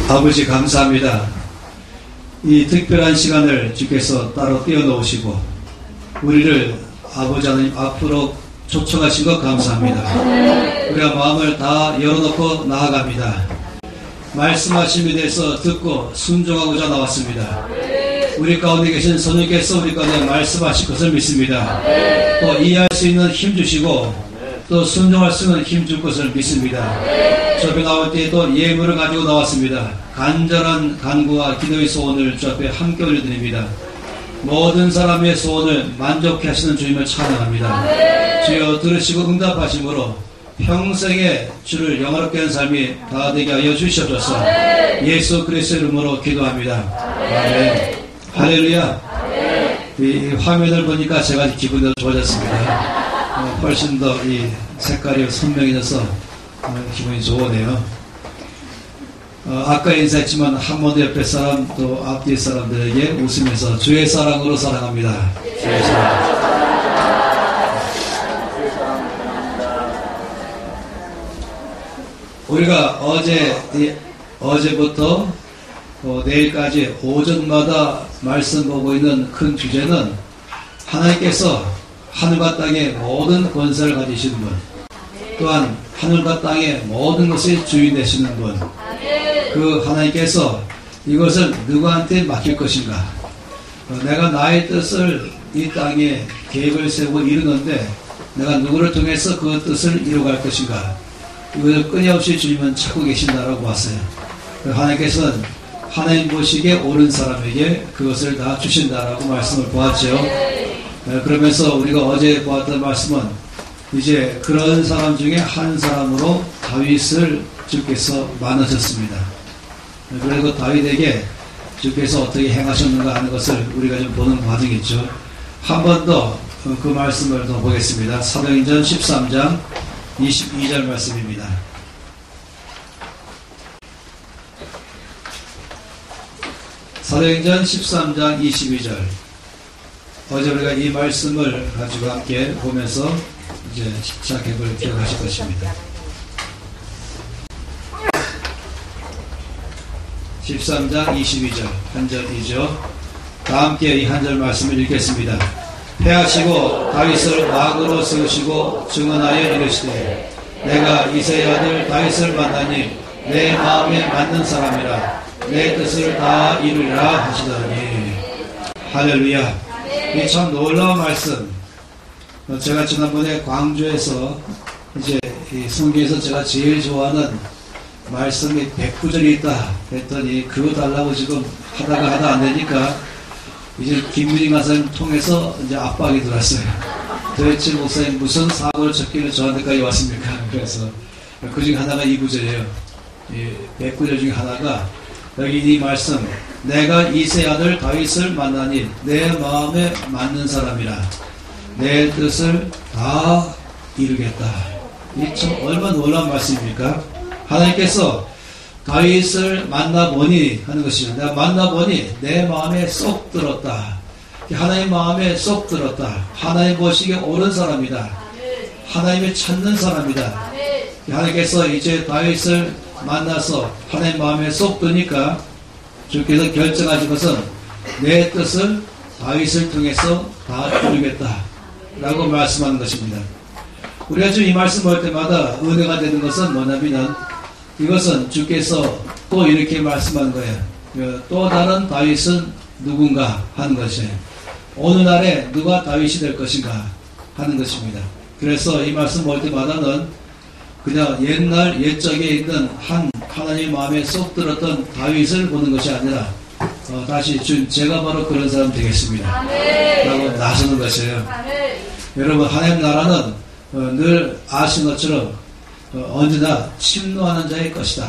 아버지 감사합니다. 이 특별한 시간을 주께서 따로 띄워놓으시고 우리를 아버지 하나님 앞으로 초청하신 것 감사합니다. 우리가 마음을 다 열어놓고 나아갑니다. 말씀하심에 대해서 듣고 순종하고자 나왔습니다. 우리 가운데 계신 성령께서 우리 가운데 말씀하실 것을 믿습니다. 또 이해할 수 있는 힘 주시고 또 순종할 수 있는 힘 줄 것을 믿습니다. 주 앞에 나올 때에도 예물을 가지고 나왔습니다. 간절한 간구와 기도의 소원을 주 앞에 함께 올려드립니다. 모든 사람의 소원을 만족해 하시는 주님을 찬양합니다. 주여 들으시고 응답하심으로 평생에 주를 영화롭게 하는 삶이 다 되게 하여 주시옵소서. 예수 그리스도의 이름으로 기도합니다. 아멘. 할렐루야. 이 화면을 보니까 제가 기분이 더 좋아졌습니다. 훨씬 더 이 색깔이 선명해져서 기분이 좋으네요. 아까 인사했지만 한 번 더 옆에 사람 또 앞뒤 사람들에게 웃으면서 주의 사랑으로 사랑합니다. 주의 사랑. 우리가 어제부터 내일까지 오전마다 말씀 보고 있는 큰 주제는 하나님께서 하늘과 땅의 모든 권세를 가지시는 분, 또한 하늘과 땅의 모든 것의 주인 되시는 분, 그 하나님께서 이것을 누구한테 맡길 것인가? 내가 나의 뜻을 이 땅에 계획을 세우고 이루는데 내가 누구를 통해서 그 뜻을 이루어갈 것인가? 이것을 끊임없이 주님은 찾고 계신다라고 봤어요. 하나님께서는 하나님 보시기에 옳은 사람에게 그것을 다 주신다라고 말씀을 보았죠. 그러면서 우리가 어제 보았던 말씀은 이제 그런 사람 중에 한 사람으로 다윗을 주께서 만나셨습니다. 그리고 다윗에게 주께서 어떻게 행하셨는가 하는 것을 우리가 좀 보는 과정이죠. 한 번 더 그 말씀을 더 보겠습니다. 사도행전 13장 22절 말씀입니다. 사도행전 13장 22절. 어제 우리가 이 말씀을 가지고 함께 보면서 이제 시작해볼 기억하실 것입니다. 13장 22절 한 절이죠. 다 함께 이 한 절 말씀을 읽겠습니다. 패하시고 다윗을 왕으로 세우시고 증언하여 이르시되 내가 이새의 아들 다윗을 만나니 내 마음에 맞는 사람이라 내 뜻을 다 이루리라 하시더니. 할렐루야. 이 참 놀라운 말씀. 제가 지난번에 광주에서 이제 이 성경에서 제가 제일 좋아하는 말씀이 109절이 있다 했더니 그거 달라고 지금 하다 안 되니까 이제 김민희 강사님 통해서 이제 압박이 들어왔어요. 도대체 목사님 무슨 사고를 쳤길래 저한테까지 왔습니까? 그래서 그 중에 하나가 이 구절이에요. 109절 중에 하나가 여기 이 말씀, 내가 이새의 아들 다윗을 만나니 내 마음에 맞는 사람이라 내 뜻을 다 이루겠다. 이 참 얼마나 놀라운 말씀입니까? 하나님께서 다윗을 만나보니 하는 것이죠. 내가 만나보니 내 마음에 쏙 들었다. 하나님 마음에 쏙 들었다. 하나님 보시기에 옳은 사람이다. 하나님을 찾는 사람이다. 하나님께서 이제 다윗을 만나서 하나님 마음에 쏙 드니까 주께서 결정하신 것은 내 뜻을 다윗을 통해서 다 이루겠다 라고 말씀하는 것입니다. 우리가 지금 이 말씀 볼 때마다 은혜가 되는 것은 뭐냐면 이것은 주께서 또 이렇게 말씀하는 거예요. 또 다른 다윗은 누군가 하는 것이에요. 어느 날에 누가 다윗이 될 것인가 하는 것입니다. 그래서 이 말씀 볼 때마다는 그냥 옛날 옛적에 있는 하나님 마음에 쏙 들었던 다윗을 보는 것이 아니라 다시 제가 바로 그런 사람 되겠습니다 라고 나서는 것이에요. 여러분 하나님 나라는 늘 아시는 것처럼 언제나 침노하는 자의 것이다.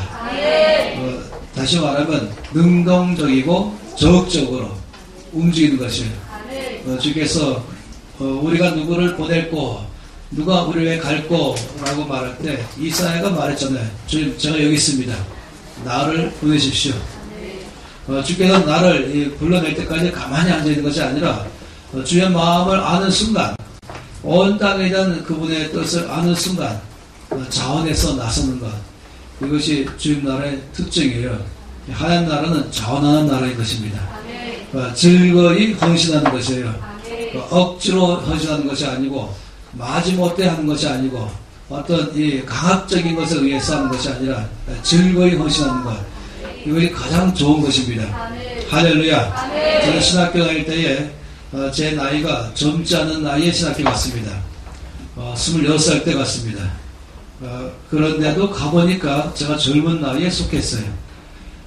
다시 말하면 능동적이고 적극적으로 움직이는 것이에요. 주께서 우리가 누구를 보낼고 누가 우리를 왜 갈고 라고 말할 때 이사야가 말했잖아요. 주님 제가 여기 있습니다. 나를 보내십시오. 주께서 나를 불러낼 때까지 가만히 앉아있는 것이 아니라 주의 마음을 아는 순간 온 땅에 대한 그분의 뜻을 아는 순간 자원해서 나서는 것, 이것이 주님 나라의 특징이에요. 하나님 나라는 자원하는 나라인 것입니다. 즐거이 헌신하는 것이에요. 억지로 헌신하는 것이 아니고 마지못해 하는 것이 아니고 어떤 이 강압적인 것에 의해서 하는 것이 아니라 즐거이 헌신하는 것, 이것이 가장 좋은 것입니다. 할렐루야. 저는 신학교 다닐 때에 제 나이가 젊지 않은 나이에 신학교 갔습니다. 26살 때 갔습니다. 그런데도 가보니까 제가 젊은 나이에 속했어요.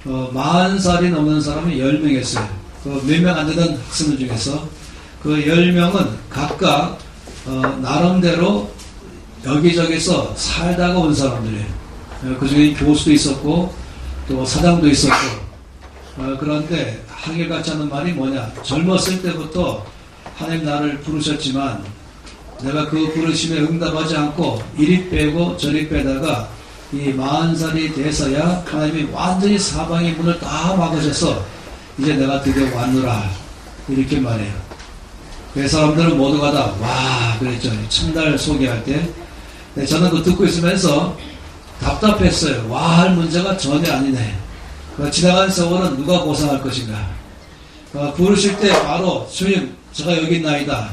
40살이 넘는 사람이 10명이었어요. 몇 명 안 되는 학생들 중에서 그 10명은 각각 나름대로 여기저기서 살다가 온 사람들이에요. 그 중에 교수도 있었고 또 사장도 있었고. 그런데 한결같지 않은 말이 뭐냐, 젊었을 때부터 하나님 나를 부르셨지만 내가 그 부르심에 응답하지 않고 이리 빼고 저리 빼다가 이 40살이 돼서야 하나님이 완전히 사방의 문을 다 막으셔서 이제 내가 드디어 왔노라 이렇게 말해요. 그 사람들은 모두가 다 와 그랬죠. 첫날 소개할 때. 저는 그거 듣고 있으면서 답답했어요. 와 할 문제가 전혀 아니네. 지나간 세월은 누가 보상할 것인가. 부르실 때 바로 주님 제가 여기 있나이다.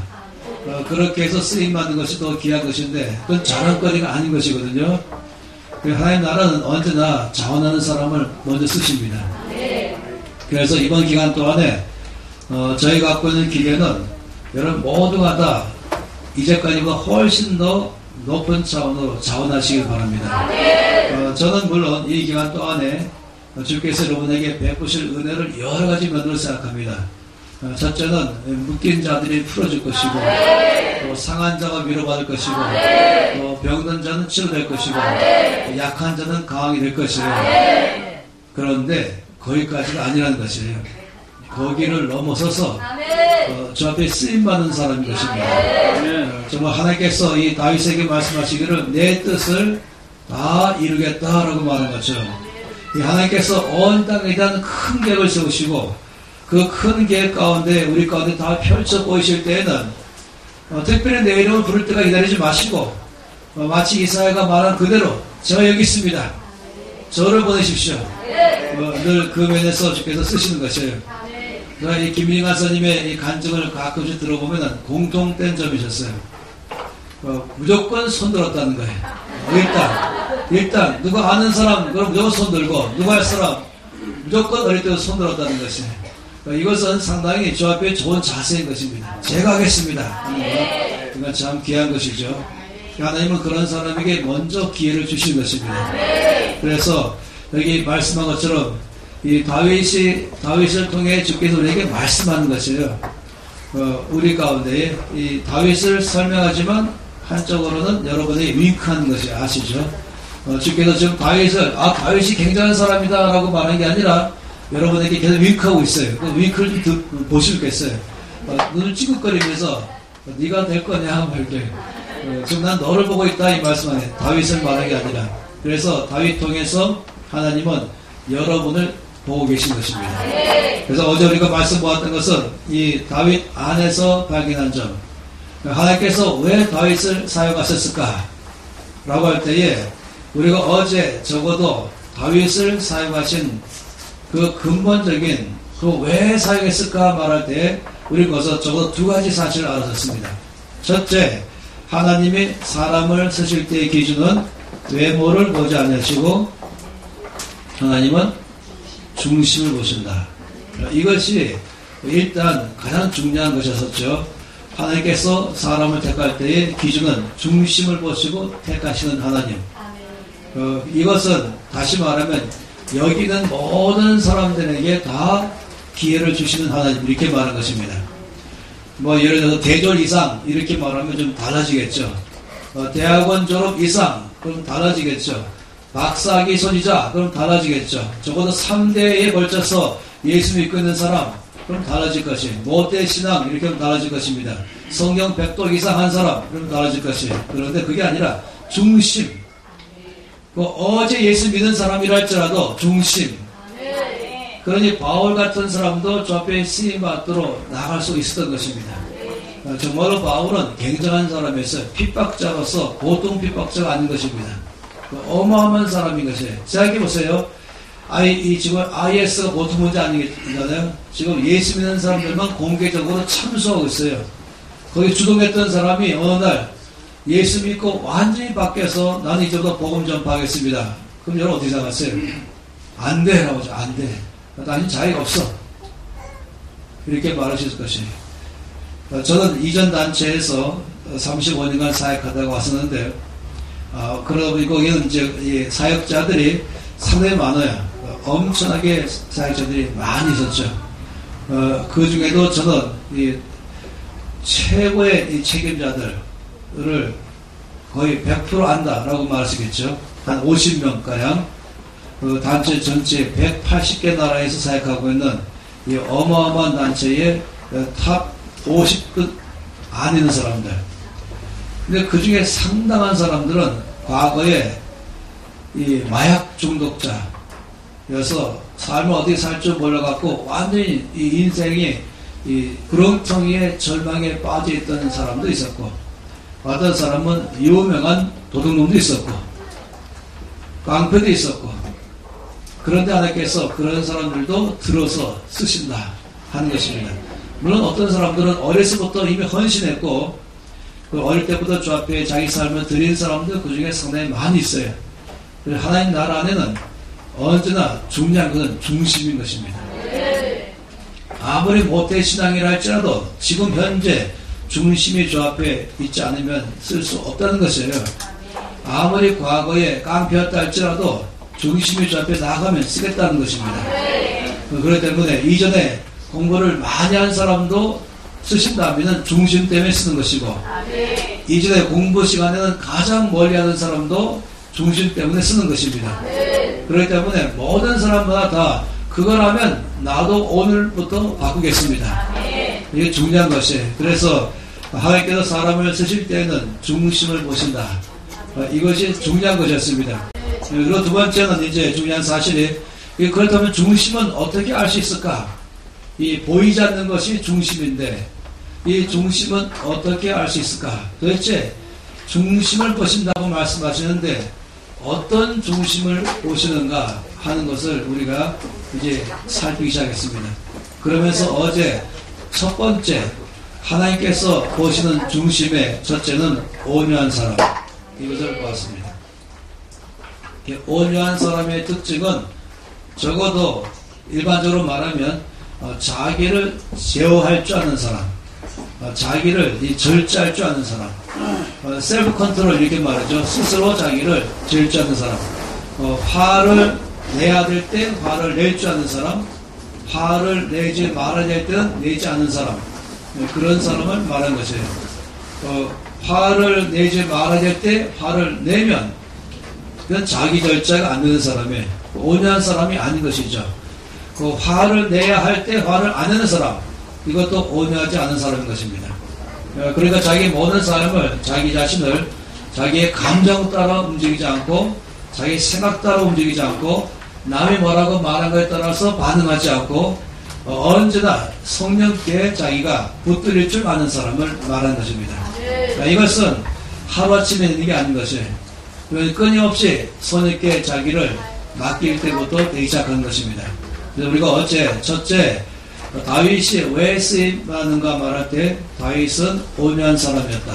그렇게 해서 쓰임받는 것이 더 귀한 것인데 그건 자랑거리가 아닌 것이거든요. 하나님 나라는 언제나 자원하는 사람을 먼저 쓰십니다. 그래서 이번 기간 동안에 저희가 갖고 있는 기계는 여러분 모두가 다 이제까지보다 훨씬 더 높은 차원으로 자원하시길 바랍니다. 저는 물론 이 기간 동안에 주께서 여러분에게 베푸실 은혜를 여러 가지 면으로 생각합니다. 첫째는 묶인 자들이 풀어질 것이고 또 상한 자가 위로받을 것이고 또 병든 자는 치료될 것이고 약한 자는 강하게 될 것이에요. 그런데 거기까지가 아니라는 것이에요. 거기를 넘어서서 저 앞에 쓰임받는 사람인 것입니다. 정말 하나님께서 이 다윗에게 말씀하시기를 내 뜻을 다 이루겠다라고 말한 것처럼 이 하나님께서 온 땅에 대한 큰 계획을 세우시고 그 큰 계획 가운데 우리 가운데 다 펼쳐 보이실 때에는 특별히 내 이름을 부를 때가 기다리지 마시고 마치 이사야가 말한 그대로 저 여기 있습니다. 저를 보내십시오. 늘 그 면에서 주께서 쓰시는 것이에요. 이 김일관 선생님의 이 간증을 가끔씩 들어보면 공통된 점이 있었어요. 무조건 손들었다는 거예요. 일단 누가 아는 사람 그럼 무조건 손들고 누가 할 사람 무조건 어릴 때부터 손들었다는 것이에요. 이것은 상당히 저 앞에 좋은 자세인 것입니다. 제가 하겠습니다. 이건 참 귀한 것이죠. 하나님은 그런 사람에게 먼저 기회를 주신 것입니다. 그래서 여기 말씀한 것처럼 이 다윗을 통해 주께서 우리에게 말씀하는 것이에요. 우리 가운데 이 다윗을 설명하지만 한쪽으로는 여러분에게 윙크하는 것이 아시죠? 주께서 지금 다윗이 굉장한 사람이다 라고 말하는 게 아니라 여러분에게 계속 윙크하고 있어요. 그 윙크를 좀 보시겠어요. 눈을 찌긋거리면서 네가 될 거냐 뭐 이렇게 지금 난 너를 보고 있다 이 말씀하네. 다윗을 말하는 게 아니라. 그래서 다윗 통해서 하나님은 여러분을 보고 계신 것입니다. 그래서 어제 우리가 말씀 보았던 것은 이 다윗 안에서 발견한 점, 하나님께서 왜 다윗을 사용하셨을까 라고 할 때에 우리가 어제 적어도 다윗을 사용하신 그 근본적인 그 왜 사용했을까 말할 때 우리 거기서 적어도 두 가지 사실을 알아듣습니다. 첫째, 하나님이 사람을 쓰실 때의 기준은 외모를 보지 않으시고 하나님은 중심을 보신다. 이것이 일단 가장 중요한 것이었었죠. 하나님께서 사람을 택할 때의 기준은 중심을 보시고 택하시는 하나님. 이것은 다시 말하면 여기 있는 모든 사람들에게 다 기회를 주시는 하나님 이렇게 말하는 것입니다. 예를 들어서 대졸 이상 이렇게 말하면 좀 달라지겠죠. 대학원 졸업 이상 그럼 달라지겠죠. 박사학위 소지자 그럼 달라지겠죠. 적어도 3대에 걸쳐서 예수 믿고 있는 사람 그럼 달라질 것이에요. 모태 신앙 이렇게 하면 달라질 것입니다. 성경 100독 이상 한 사람 그럼 달라질 것이에요. 그런데 그게 아니라 중심. 어제 예수 믿는 사람이라 할지라도 중심. 그러니 바울 같은 사람도 저 앞에 쓰임받도록 나갈 수 있었던 것입니다. 정말로 바울은 굉장한 사람이었어요. 핍박자로서 보통 핍박자가 아닌 것입니다. 어마어마한 사람인 것이에요. 생각해보세요. 이 지금 IS가 보통 문제 아니겠잖아요. 지금 예수 믿는 사람들만 공개적으로 참수하고 있어요. 거기 주동했던 사람이 어느 날 예수 믿고 완전히 바뀌어서 나는 이제부터 복음 전파하겠습니다. 그럼 여러분 어떻게 생각하세요? 안 돼! 라고 하죠. 안 돼. 나는 자유가 없어. 이렇게 말하실 것이에요. 저는 이전 단체에서 35년간 사역하다가 왔었는데, 그러다 보니 거기는 이제 사역자들이 상당히 많아요. 엄청나게 사역자들이 많이 있었죠. 그 중에도 저는 최고의 이 책임자들을 거의 100% 안다라고 말할 수 있겠죠. 한 50명가량 그 단체 전체 180개 나라에서 사역하고 있는 이 어마어마한 단체의 탑 50급 안에 있는 사람들. 근데 그 중에 상당한 사람들은 과거에 이 마약 중독자여서 삶을 어떻게 살 줄 몰라갖고 완전히 이 인생이 이 구렁텅이에 절망에 빠져 있던 사람도 있었고, 어떤 사람은 유명한 도둑놈도 있었고, 깡패도 있었고, 그런데 하나님께서 그런 사람들도 들어서 쓰신다 하는 것입니다. 물론 어떤 사람들은 어려서부터 이미 헌신했고, 그 어릴 때부터 주 앞에 자기 삶을 드린 사람도 그 중에 상당히 많이 있어요. 하나님 나라 안에는 언제나 중요한 것은 중심인 것입니다. 아무리 모태신앙이라 할지라도 지금 현재 중심이 주 앞에 있지 않으면 쓸 수 없다는 것이에요. 아무리 과거에 깡패였다 할지라도 중심이 주 앞에 나가면 쓰겠다는 것입니다. 그렇기 때문에 이전에 공부를 많이 한 사람도 쓰신다면 중심 때문에 쓰는 것이고, 이전에 공부 시간에는 가장 멀리 하는 사람도 중심 때문에 쓰는 것입니다. 그렇기 때문에 모든 사람마다 다 그걸 하면 나도 오늘부터 바꾸겠습니다. 이게 중요한 것이에요. 그래서 하나님께서 사람을 쓰실 때는 중심을 보신다. 이것이 중요한 것이었습니다. 그리고 두 번째는 이제 중요한 사실이, 그렇다면 중심은 어떻게 알 수 있을까? 이 보이지 않는 것이 중심인데 이 중심은 어떻게 알 수 있을까? 도대체 중심을 보신다고 말씀하시는데 어떤 중심을 보시는가 하는 것을 우리가 이제 살피기 시작했습니다. 그러면서 어제 첫 번째 하나님께서 보시는 중심의 첫째는 온유한 사람, 이것을 보았습니다. 온유한 사람의 특징은 적어도 일반적으로 말하면 자기를 제어할 줄 아는 사람, 자기를 절제할 줄 아는 사람, 셀프 컨트롤 이렇게 말하죠. 스스로 자기를 절제하는 사람, 화를 내야 될 때 화를 낼 줄 아는 사람, 화를 내지 말아야 될 때는 내지 않는 사람, 그런 사람을 말하는 것이에요. 화를 내지 말아야 될 때 화를 내면 그건 자기 절제가 안 되는 사람이에요. 온유한 사람이 아닌 것이죠. 그 화를 내야 할 때 화를 안 내는 사람, 이것도 온유하지 않은 사람인 것입니다. 그러니까 자기 모든 삶을, 자기 자신을 자기의 감정 따라 움직이지 않고, 자기 생각 따라 움직이지 않고, 남이 뭐라고 말한 것에 따라서 반응하지 않고, 언제나 성령께 자기가 붙들릴 줄 아는 사람을 말하는 것입니다. 그러니까 이것은 하루아침에 있는 게 아닌 것이에요. 끊임없이 성령께 자기를 맡길 때부터 되기 시작하는 것입니다. 그래서 우리가 어제 첫째 다윗이 왜 쓰임받는가 말할 때 다윗은 온유한 사람이었다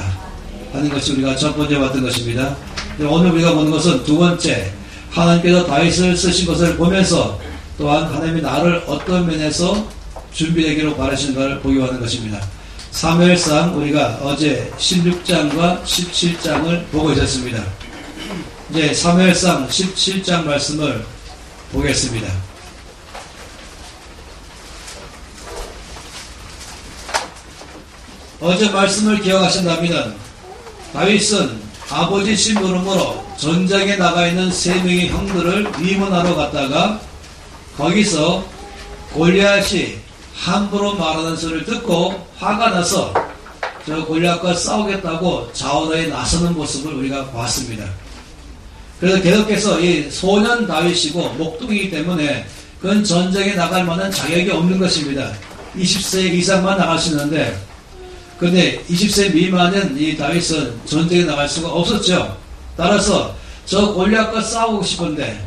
하는 것이 우리가 첫 번째 봤던 것입니다. 오늘 우리가 보는 것은 두 번째, 하나님께서 다윗을 쓰신 것을 보면서 또한 하나님이 나를 어떤 면에서 준비되기로 바라시는가를 보기 하는 것입니다. 사무엘상 우리가 어제 16장과 17장을 보고 있었습니다. 이제 사무엘상 17장 말씀을 보겠습니다. 어제 말씀을 기억하신다면 다윗은 아버지 심부름으로 전장에 나가 있는 세 명의 형들을 위문하러 갔다가 거기서 골리앗이 함부로 말하는 소리를 듣고 화가 나서 저 골리앗과 싸우겠다고 자원하에 나서는 모습을 우리가 봤습니다. 그래서 계속해서 이 소년 다윗이고 목동이기 때문에 그건 전쟁에 나갈 만한 자격이 없는 것입니다. 20세 이상만 나갈 수 있는데, 근데 20세 미만은 이 다윗은 전쟁에 나갈 수가 없었죠. 따라서 저 골리앗과 싸우고 싶은데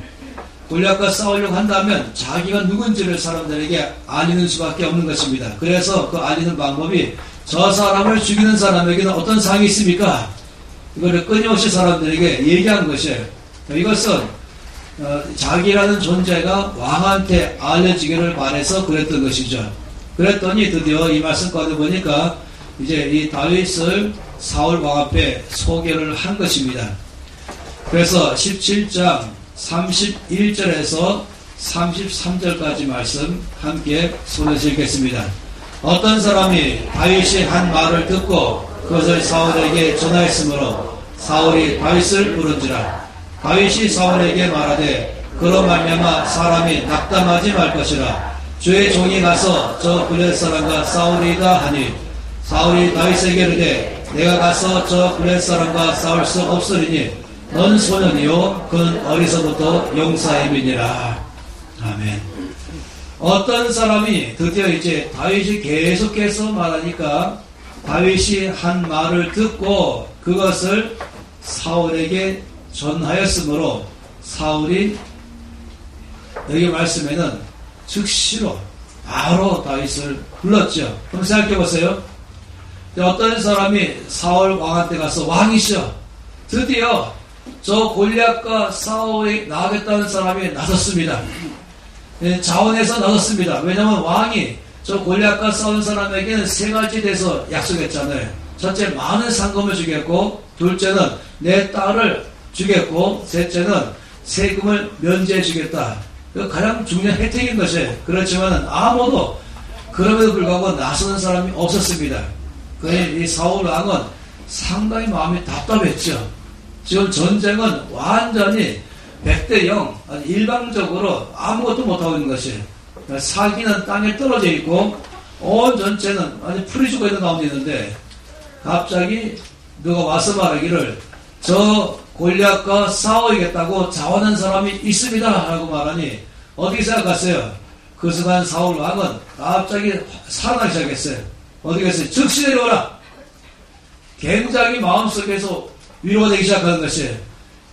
골리앗과 싸우려고 한다면 자기가 누군지를 사람들에게 알리는 수밖에 없는 것입니다. 그래서 그 알리는 방법이 저 사람을 죽이는 사람에게는 어떤 상이 있습니까? 이거를 끊임없이 사람들에게 얘기한 것이에요. 이것은 자기라는 존재가 왕한테 알려지기를 바라서 그랬던 것이죠. 그랬더니 드디어 이 말씀 꺼내보니까 이제 이 다윗을 사울 왕 앞에 소개를 한 것입니다. 그래서 17장 31절에서 33절까지 말씀 함께 손에서 읽겠습니다. 어떤 사람이 다윗이 한 말을 듣고 그것을 사울에게 전하였으므로 사울이 다윗을 부른지라. 다윗이 사울에게 말하되 그로 말미암아 사람이 낙담하지 말 것이라. 주의 종이 가서 저 블레셋 사람과 싸우리이다 하니 사울이 다윗에게 이르되 내가 가서 저 블레셋 사람과 싸울 수 없으리니 넌 소년이요 그는 어리서부터 용사임이니라. 아멘. 어떤 사람이 드디어 이제 다윗이 계속해서 말하니까 다윗이 한 말을 듣고 그것을 사울에게 전하였으므로 사울이 여기 말씀에는 즉시로 바로 다윗을 불렀죠. 그럼 생각해 보세요. 어떤 사람이 사울 왕한테 가서 왕이시여 드디어 저 골리앗과 싸우에 나가겠다는 사람이 나섰습니다. 자원해서 나섰습니다. 왜냐하면 왕이 저 골리앗과 싸운 사람에게는 세 가지 대해서 약속했잖아요. 첫째, 많은 상금을 주겠고, 둘째는 내 딸을 주겠고, 셋째는 세금을 면제해 주겠다. 가장 중요한 혜택인 것이에요. 그렇지만 아무도 그럼에도 불구하고 나서는 사람이 없었습니다. 이 사울 왕은 상당히 마음이 답답했죠. 지금 전쟁은 완전히 100대 0, 일방적으로 아무것도 못하고 있는 것이에요. 사기는 땅에 떨어져 있고 온 전체는 아주 풀이 죽어 있는 가운데 있는데 갑자기 누가 와서 말하기를 저 골리앗과 싸워야겠다고 자원한 사람이 있습니다 라고 말하니 어떻게 생각하세요? 그 순간 사울 왕은 갑자기 살아나기 시작했어요. 어떻게 했어요? 즉시 내려오라. 굉장히 마음속에서 위로가 되기 시작하는 것이에요.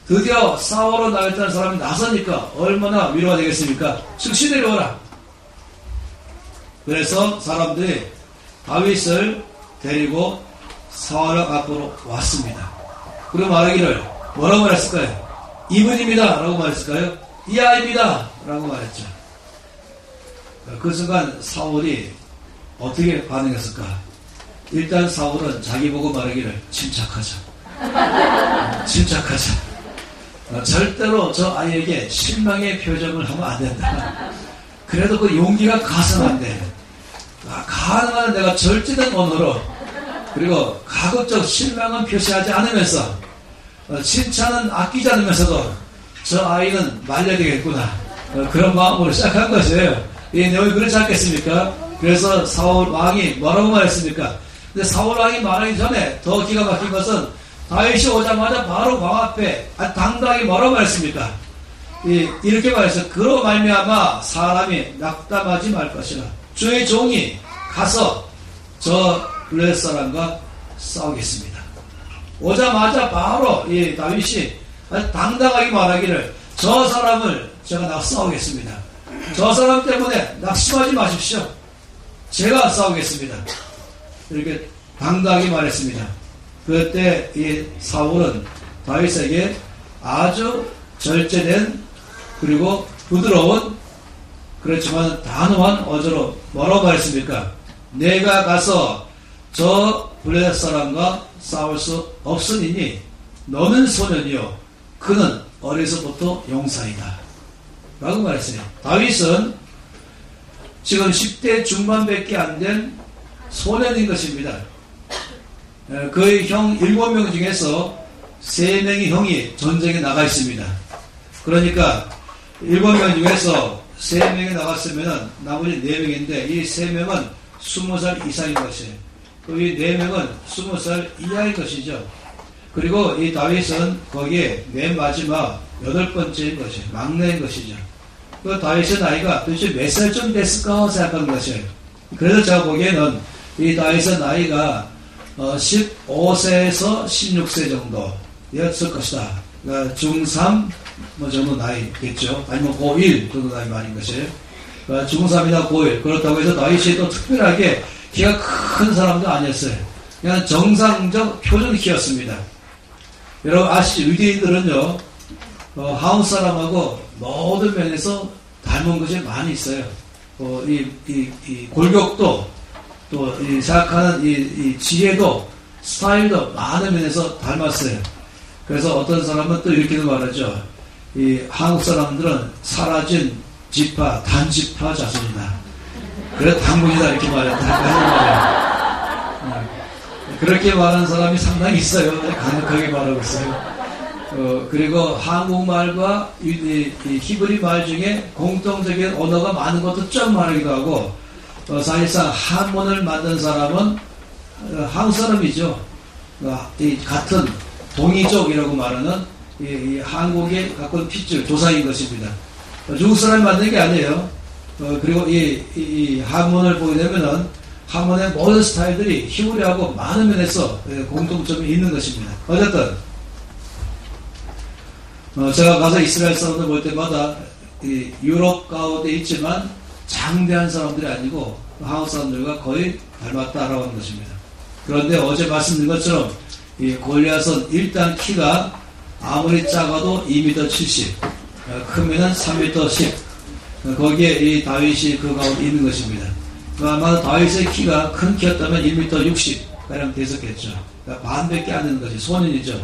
드디어 싸우러 나갔다는 사람이 나서니까 얼마나 위로가 되겠습니까? 즉시 내려오라. 그래서 사람들이 다윗을 데리고 사울 앞으로 왔습니다. 그리고 말하기를 뭐라고 말했을까요? 이분입니다 라고 말했을까요? 이 아이입니다 라고 말했죠. 그 순간 사울이 어떻게 반응했을까? 일단 사울은 자기 보고 말하기를 침착하자. 침착하자. 절대로 저 아이에게 실망의 표정을 하면 안 된다. 그래도 그 용기가 가서는 안 돼. 가능한 내가 절제된 언어로 그리고 가급적 실망은 표시하지 않으면서 칭찬은 아끼지 않으면서도 저 아이는 말려야 되겠구나. 그런 마음으로 시작한 것이에요. 이 내용이 그렇지 않겠습니까? 그래서 사울 왕이 뭐라고 말했습니까? 근데 사울 왕이 말하기 전에 더 기가 막힌 것은 다윗이 오자마자 바로 왕 앞에 당당하게 뭐라고 말했습니까? 이렇게 말했어요. 그로 말미암아 사람이 낙담하지 말 것이라. 주의 종이 가서 저 블레셋 사람과 싸우겠습니다. 오자마자 바로 다윗이 당당하게 말하기를 저 사람을 제가 나가 싸우겠습니다. 저 사람 때문에 낙심하지 마십시오. 제가 싸우겠습니다. 이렇게 당당하게 말했습니다. 그때 이 사울은 다윗에게 아주 절제된 그리고 부드러운 그렇지만 단호한 어조로 뭐라고 말했습니까? 내가 가서 저 블레셋 사람과 싸울 수 없으니 너는 소년이요 그는 어려서부터 용사이다 라고 말했어요. 다윗은 지금 10대 중반밖에 안 된 소년인 것입니다. 그의 형 7명 중에서 3명의 형이 전쟁에 나가 있습니다. 그러니까 7명 중에서 3명이 나갔으면 나머지 4명인데 이 3명은 20살 이상인 것이에요. 이 4명은 20살 이하인 것이죠. 그리고 이 다윗은 거기에 맨 마지막 8번째인 것이에요. 막내인 것이죠. 그 다윗의 나이가 도대체 몇 살쯤 됐을까 생각하는 것이에요. 그래서 제가 보기에는 이 다윗의 나이가 15세에서 16세 정도였을 것이다. 그러니까 중3 뭐 정도 나이겠죠. 아니면 고1 정도 나이 말인 것이에요. 중3이나 고1. 그렇다고 해서 다윗이 또 특별하게 키가 큰 사람도 아니었어요. 그냥 정상적 표준 키였습니다. 여러분 아시죠? 유대인들은요, 한국 사람하고 모든 면에서 닮은 것이 많이 있어요. 이 골격도, 또 이 생각하는 이 지혜도, 스타일도 많은 면에서 닮았어요. 그래서 어떤 사람은 또 이렇게도 말하죠. 이 한국 사람들은 사라진 지파, 단지파 자손이다. 그래 단군이다 이렇게 말했다. 그렇게 말하는 사람이 상당히 있어요. 강력하게 말하고 있어요. 그리고 한국말과 이 히브리 말 중에 공통적인 언어가 많은 것도 좀 말하기도 하고, 사실상 한문을 만든 사람은 한국 사람이죠. 이 같은 동이족이라고 말하는 이 한국의 가까운 핏줄 조상인 것입니다. 중국 사람이 만든 게 아니에요. 그리고 이 한문을 보게 되면은 한문의 모든 스타일들이 히브리하고 많은 면에서 공통점이 있는 것입니다. 어쨌든 제가 가서 이스라엘 사람들 볼 때마다 이 유럽 가운데 있지만 장대한 사람들이 아니고 한국 사람들과 거의 닮았다라고 하는 것입니다. 그런데 어제 말씀드린 것처럼 이 골리앗은 일단 키가 아무리 작아도 2m 70, 크면은 3m 10. 거기에 이 다윗이 그 가운데 있는 것입니다. 아마 다윗의 키가 큰 키였다면 1m 60 가량 됐었겠죠. 그러니까 반밖에 안 되는 것이 소년이죠.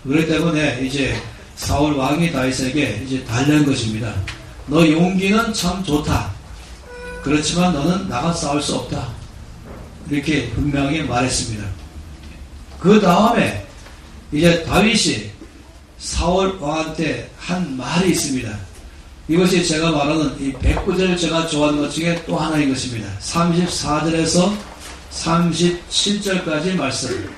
그렇기 때문에 이제 사울 왕이 다윗에게 이제 달래는 것입니다. 너 용기는 참 좋다. 그렇지만 너는 나가 싸울 수 없다. 이렇게 분명히 말했습니다. 그 다음에 이제 다윗이 사울 왕한테 한 말이 있습니다. 이것이 제가 말하는 이 109절 제가 좋아하는 것 중에 또 하나인 것입니다. 34절에서 37절까지 말씀.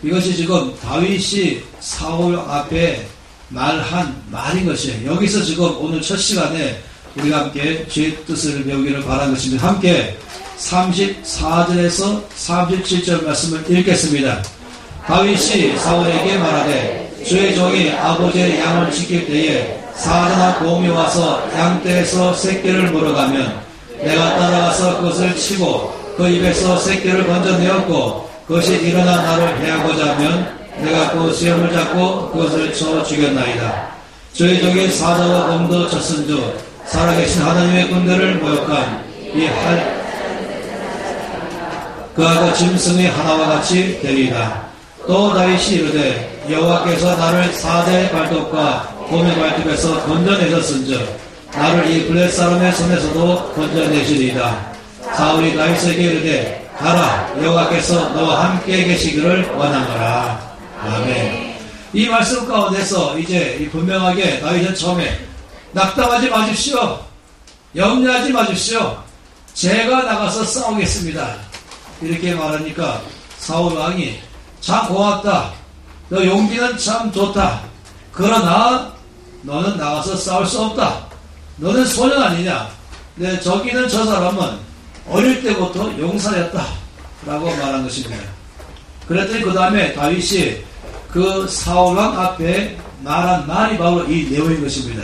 이것이 지금 다윗이 사울 앞에 말한 말인 것이에요. 여기서 지금 오늘 첫 시간에 우리가 함께 주의 뜻을 배우기를 바라는 것입니다. 함께 34절에서 37절 말씀을 읽겠습니다. 다윗이 사울에게 말하되 주의 종이 아버지의 양을 지킬 때에 사자나 곰이 와서 양떼에서 새끼를 물어가면 내가 따라가서 그것을 치고 그 입에서 새끼를 건져내었고 그것이 일어나 나를 해하고자 하면 내가 그 수염을 잡고 그것을 쳐 죽였나이다. 주의 종이 사자와 곰도 쳤은즉 살아계신 하나님의 군대를 모욕한 이 그하고 짐승의 하나와 같이 되리이다. 또 다윗이 이르되 여호와께서 나를 사자의 발톱과 곰의 발톱에서 건져내셨은즉 나를 이 블레 사람의 손에서도 건져내시리이다. 사울이 다윗에게 이르되 가라, 여호와께서 너와 함께 계시기를 원하노라. 아멘. 이 말씀 가운데서 이제 분명하게 다윗은 처음에 낙담하지 마십시오. 염려하지 마십시오. 제가 나가서 싸우겠습니다. 이렇게 말하니까 사울 왕이 참 고맙다. 너 용기는 참 좋다. 그러나 너는 나가서 싸울 수 없다. 너는 소년 아니냐. 내 저기는 저 사람은 어릴 때부터 용사였다. 라고 말한 것입니다. 그랬더니 그 다음에 다윗이 그 사울왕 앞에 말한 말이 바로 이 내용인 것입니다.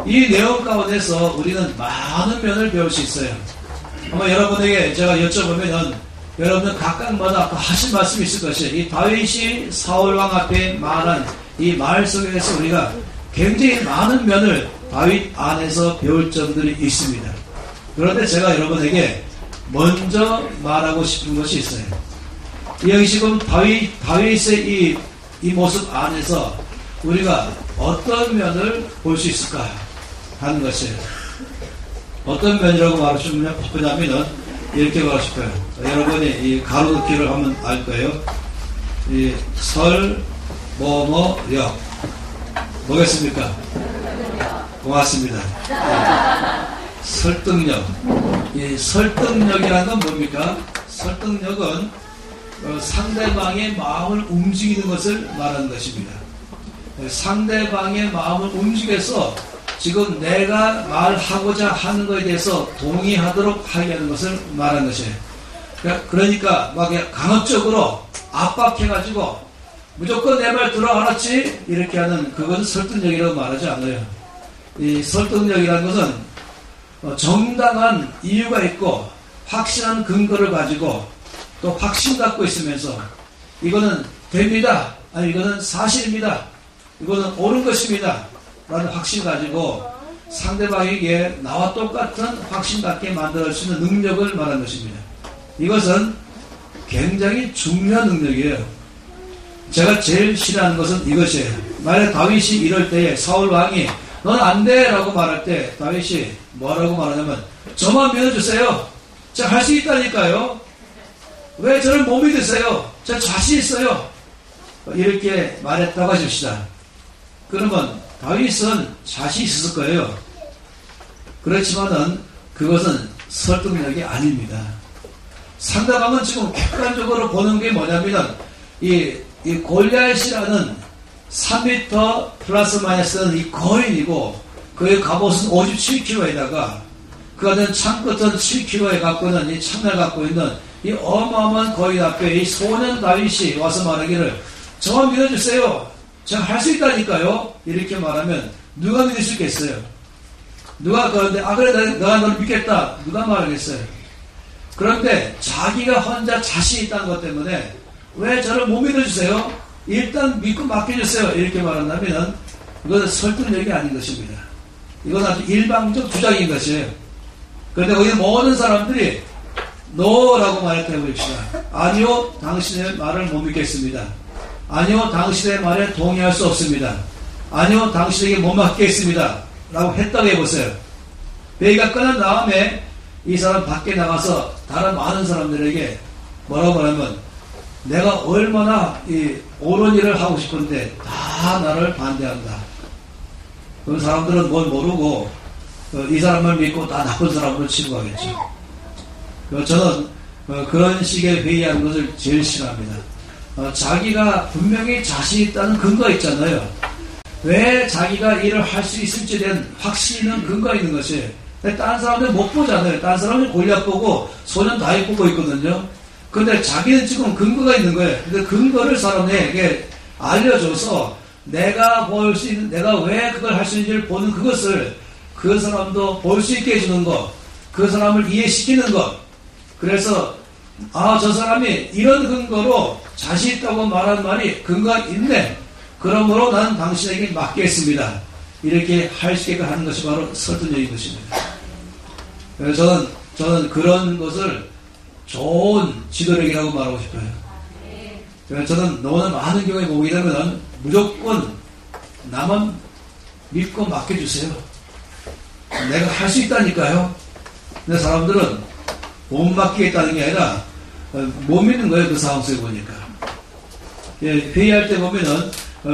이 내용 가운데서 우리는 많은 면을 배울 수 있어요. 아마 여러분에게 제가 여쭤보면 여러분은 각각마다 하신 말씀이 있을 것이에요. 이 다윗이 사울왕 앞에 말한 이 말 속에서 우리가 굉장히 많은 면을 다윗 안에서 배울 점들이 있습니다. 그런데 제가 여러분에게 먼저 말하고 싶은 것이 있어요. 여기 지금 다윗의 이 모습 안에서 우리가 어떤 면을 볼 수 있을까 하는 것이에요. 어떤 면이라고 말하고 싶냐면은 이렇게 말하고 싶어요. 여러분이 이 가로등기를 하면 알 거예요. 이 설, 역. 뭐겠습니까? 고맙습니다. 설득력. 이 설득력이라는 건 뭡니까? 설득력은 상대방의 마음을 움직이는 것을 말하는 것입니다. 상대방의 마음을 움직여서 지금 내가 말하고자 하는 것에 대해서 동의하도록 하게 하는 것을 말하는 것이에요. 그러니까 막 강압적으로 압박해가지고 무조건 내 말 들어 알았지? 이렇게 하는 그것은 설득력이라고 말하지 않아요. 이 설득력이라는 것은 정당한 이유가 있고 확실한 근거를 가지고 또 확신 갖고 있으면서 이거는 됩니다. 아니 이거는 사실입니다. 이거는 옳은 것입니다. 라는 확신 가지고 상대방에게 나와 똑같은 확신 갖게 만들 수 있는 능력을 말하는 것입니다. 이것은 굉장히 중요한 능력이에요. 제가 제일 싫어하는 것은 이것이에요. 만약 다윗이 이럴 때에 사울 왕이 넌 안 돼 라고 말할 때 다윗이 뭐라고 말하냐면 저만 믿어주세요. 제가 할 수 있다니까요. 왜 저를 못 믿으세요? 제가 자신 있어요. 이렇게 말했다고 하십시다. 그러면 다윗은 자신 있었을 거예요. 그렇지만은 그것은 설득력이 아닙니다. 상대방은 지금 객관적으로 보는 게 뭐냐면 이 골리앗이라는 3m 플러스 마이너스는 이 거인이고 그의 갑옷은 57kg에다가 그가 된 창끝은 7kg에 갖고 있는 이 창을 갖고 있는 이 어마어마한 거인 앞에 이 소년 다윗이 와서 말하기를 저만 믿어주세요. 제가 할 수 있다니까요. 이렇게 말하면 누가 믿을 수 있겠어요? 누가 그런데 그래 내가 너를 믿겠다. 누가 말하겠어요? 그런데 자기가 혼자 자신 있다는 것 때문에 왜 저를 못 믿어주세요? 일단 믿고 맡겨주세요. 이렇게 말한다면 이것은 설득력이 아닌 것입니다. 이건 아주 일방적 주장인 것이에요. 그런데 거기 모든 사람들이 노라고 말했다고 해봅시다. 아니요, 당신의 말을 못 믿겠습니다. 아니요, 당신의 말에 동의할 수 없습니다. 아니요, 당신에게 못 맡기겠습니다. 라고 했다고 해보세요. 회의가 끝난 다음에 이 사람 밖에 나가서 다른 많은 사람들에게 뭐라고 말하면 내가 얼마나 이 옳은 일을 하고 싶은데 다 나를 반대한다. 그 사람들은 뭘 모르고 이 사람을 믿고 다 나쁜 사람으로 취급하겠죠. 저는 그런 식의 회의하는 것을 제일 싫어합니다. 자기가 분명히 자신 있다는 근거가 있잖아요. 왜 자기가 일을 할 수 있을지에 대한 확신 있는 근거가 있는 것이 다른 사람들 못 보잖아요. 다른 사람들 골리앗 보고 소년 다윗 보고 있거든요. 근데 자기는 지금 근거가 있는 거예요. 근데 근거를 사람에게 알려줘서 내가 볼 수 있는, 내가 왜 그걸 할 수 있는지를 보는 그것을 그 사람도 볼 수 있게 해주는 것, 그 사람을 이해시키는 것. 그래서 저 사람이 이런 근거로 자신 있다고 말한 말이 근거가 있네. 그러므로 나는 당신에게 맡겠습니다. 이렇게 할 수 있게 하는 것이 바로 설득력인 것입니다. 그래서 저는 그런 것을 좋은 지도력이라고 말하고 싶어요. 그래서 저는 너무나 많은 경우에 보게 되면 무조건 나만 믿고 맡겨주세요. 내가 할 수 있다니까요. 근데 사람들은 못 맡기겠다는 게 아니라 못 믿는 거예요. 그 상황 속에 보니까. 회의할 때 보면은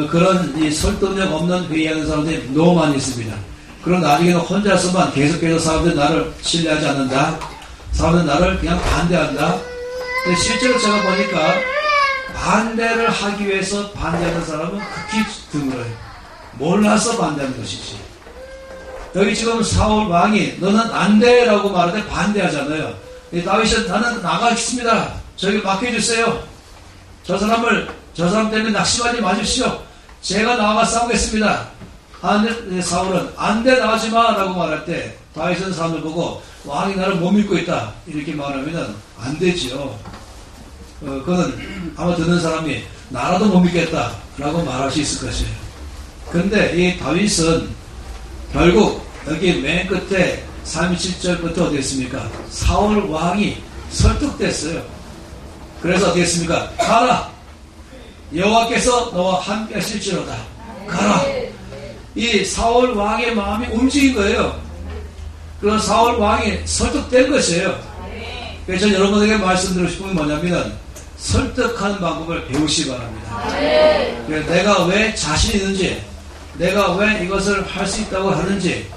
그런 이 설득력 없는 회의하는 사람들이 너무 많이 있습니다. 그럼 나중에는 혼자서만 계속해서 사람들이 나를 신뢰하지 않는다. 사람들은 나를 그냥 반대한다. 근데 실제로 제가 보니까 반대를 하기 위해서 반대하는 사람은 극히 드물어요. 몰라서 반대하는 것이지. 여기 지금 사울 왕이 너는 안 돼 라고 말하는데 반대하잖아요. 다윗은 나는 나가겠습니다. 저에게 맡겨주세요. 저 사람 때문에 낙심하지 마십시오. 제가 나가 싸우겠습니다. 근데 사울은 안 돼 나가지 마 라고 말할 때 다윗은 사람을 보고 왕이 나를 못 믿고 있다 이렇게 말하면 안 되지요. 그거는 아마 듣는 사람이 나라도 못 믿겠다 라고 말할 수 있을 것이에요. 근데 이 다윗은 결국 여기 맨 끝에 37절부터 어디 했습니까? 사울 왕이 설득됐어요. 그래서 어디 했습니까? 가라! 여호와께서 너와 함께 하실지로다. 가라! 이 사울 왕의 마음이 움직인 거예요. 그런 사울 왕이 설득된 것이에요. 그래서 저는 여러분에게 말씀드리고 싶은 게 뭐냐면 설득하는 방법을 배우시기 바랍니다. 그래서 내가 왜 자신 있는지, 내가 왜 이것을 할 수 있다고 하는지,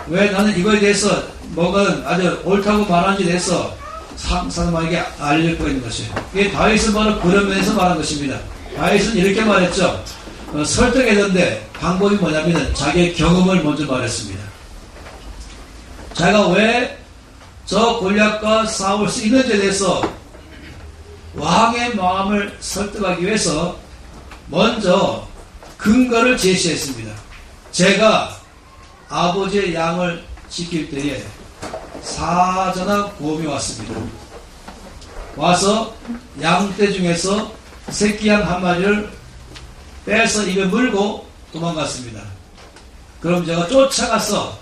왜 나는 이거에 대해서 뭐가 아주 옳다고 말하는지에 대해서 사람에게 알려고 있는 것이에요. 이게 다윗은 바로 그런 면에서 말한 것입니다. 다윗은 이렇게 말했죠. 설득해야 되는데 방법이 뭐냐면 자기의 경험을 먼저 말했습니다. 자기가 왜 저 골리앗과 싸울 수 있는지에 대해서 왕의 마음을 설득하기 위해서 먼저 근거를 제시했습니다. 제가 아버지의 양을 지킬 때에 사자나 곰이 왔습니다. 와서 양떼 중에서 새끼 양 한 마리를 빼서 입에 물고 도망갔습니다. 그럼 제가 쫓아가서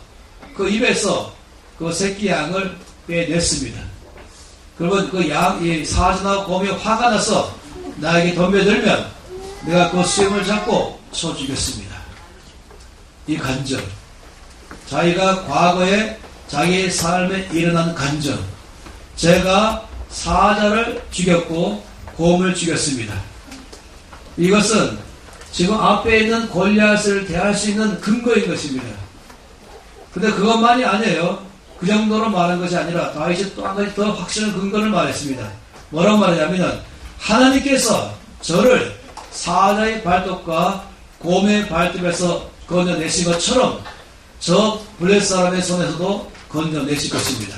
그 입에서 그 새끼 양을 빼냈습니다. 그러면 그 이 사자나 곰이 화가 나서 나에게 덤벼들면 내가 그 수염을 잡고 쳐 죽였습니다. 이 간증, 자기가 과거에 자기의 삶에 일어난 간증, 제가 사자를 죽였고 곰을 죽였습니다. 이것은 지금 앞에 있는 골리앗을 대할 수 있는 근거인 것입니다. 근데 그것만이 아니에요. 그 정도로 말한 것이 아니라 다윗이 또 한 가지 더 확실한 근거를 말했습니다. 뭐라고 말하냐면 하나님께서 저를 사자의 발톱과 곰의 발톱에서 건져내신 것처럼 저 블레셋 사람의 손에서도 건져내실 것입니다.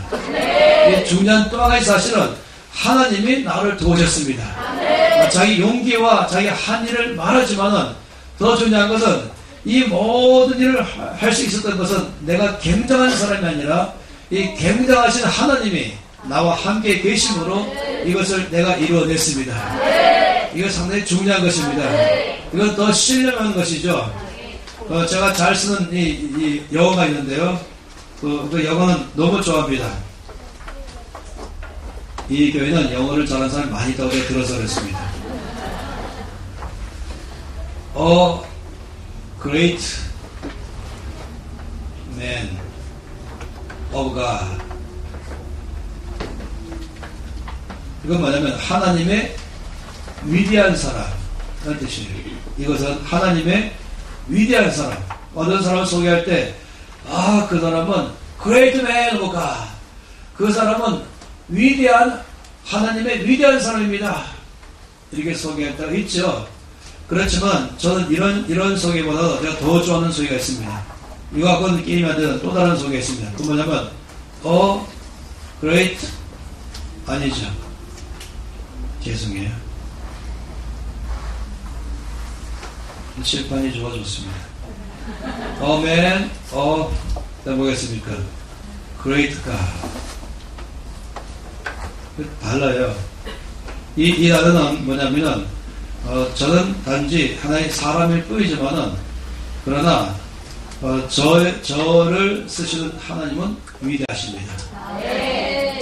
이 중요한 또 한 가지 사실은 하나님이 나를 도우셨습니다. 자기 용기와 자기 한 일을 말하지만은 더 중요한 것은 이 모든 일을 할 수 있었던 것은 내가 굉장한 사람이 아니라 이 굉장하신 하나님이 나와 함께 계심으로 이것을 내가 이루어냈습니다. 이거 상당히 중요한 것입니다. 이건 더 신뢰하는 것이죠. 제가 잘 쓰는 이 영어가 있는데요. 그 영어는 너무 좋아합니다. 이 교회는 영어를 잘하는 사람이 많이 있다고 들어서 그렇습니다. A great man of God. 이건 뭐냐면 하나님의 위대한 사람 그런 뜻이에요. 이것은 하나님의 위대한 사람. 어떤 사람을 소개할 때 그 사람은 great man of God. 그 사람은 위대한 하나님의 위대한 사람입니다. 이렇게 소개할 때가 있죠. 그렇지만 저는 이런 소개보다 제가 더 좋아하는 소개가 있습니다. 이거 갖고 느낌이 안 되는 또 다른 소개가 있습니다. 그 뭐냐면 great 아니죠. 죄송해요. 칠판이 좋아졌습니다. man, 뭐겠습니까? great God. 달라요. 이 단어는 뭐냐면은, 저는 단지 하나의 사람일 뿐이지만은, 그러나, 저를 쓰시는 하나님은 위대하십니다.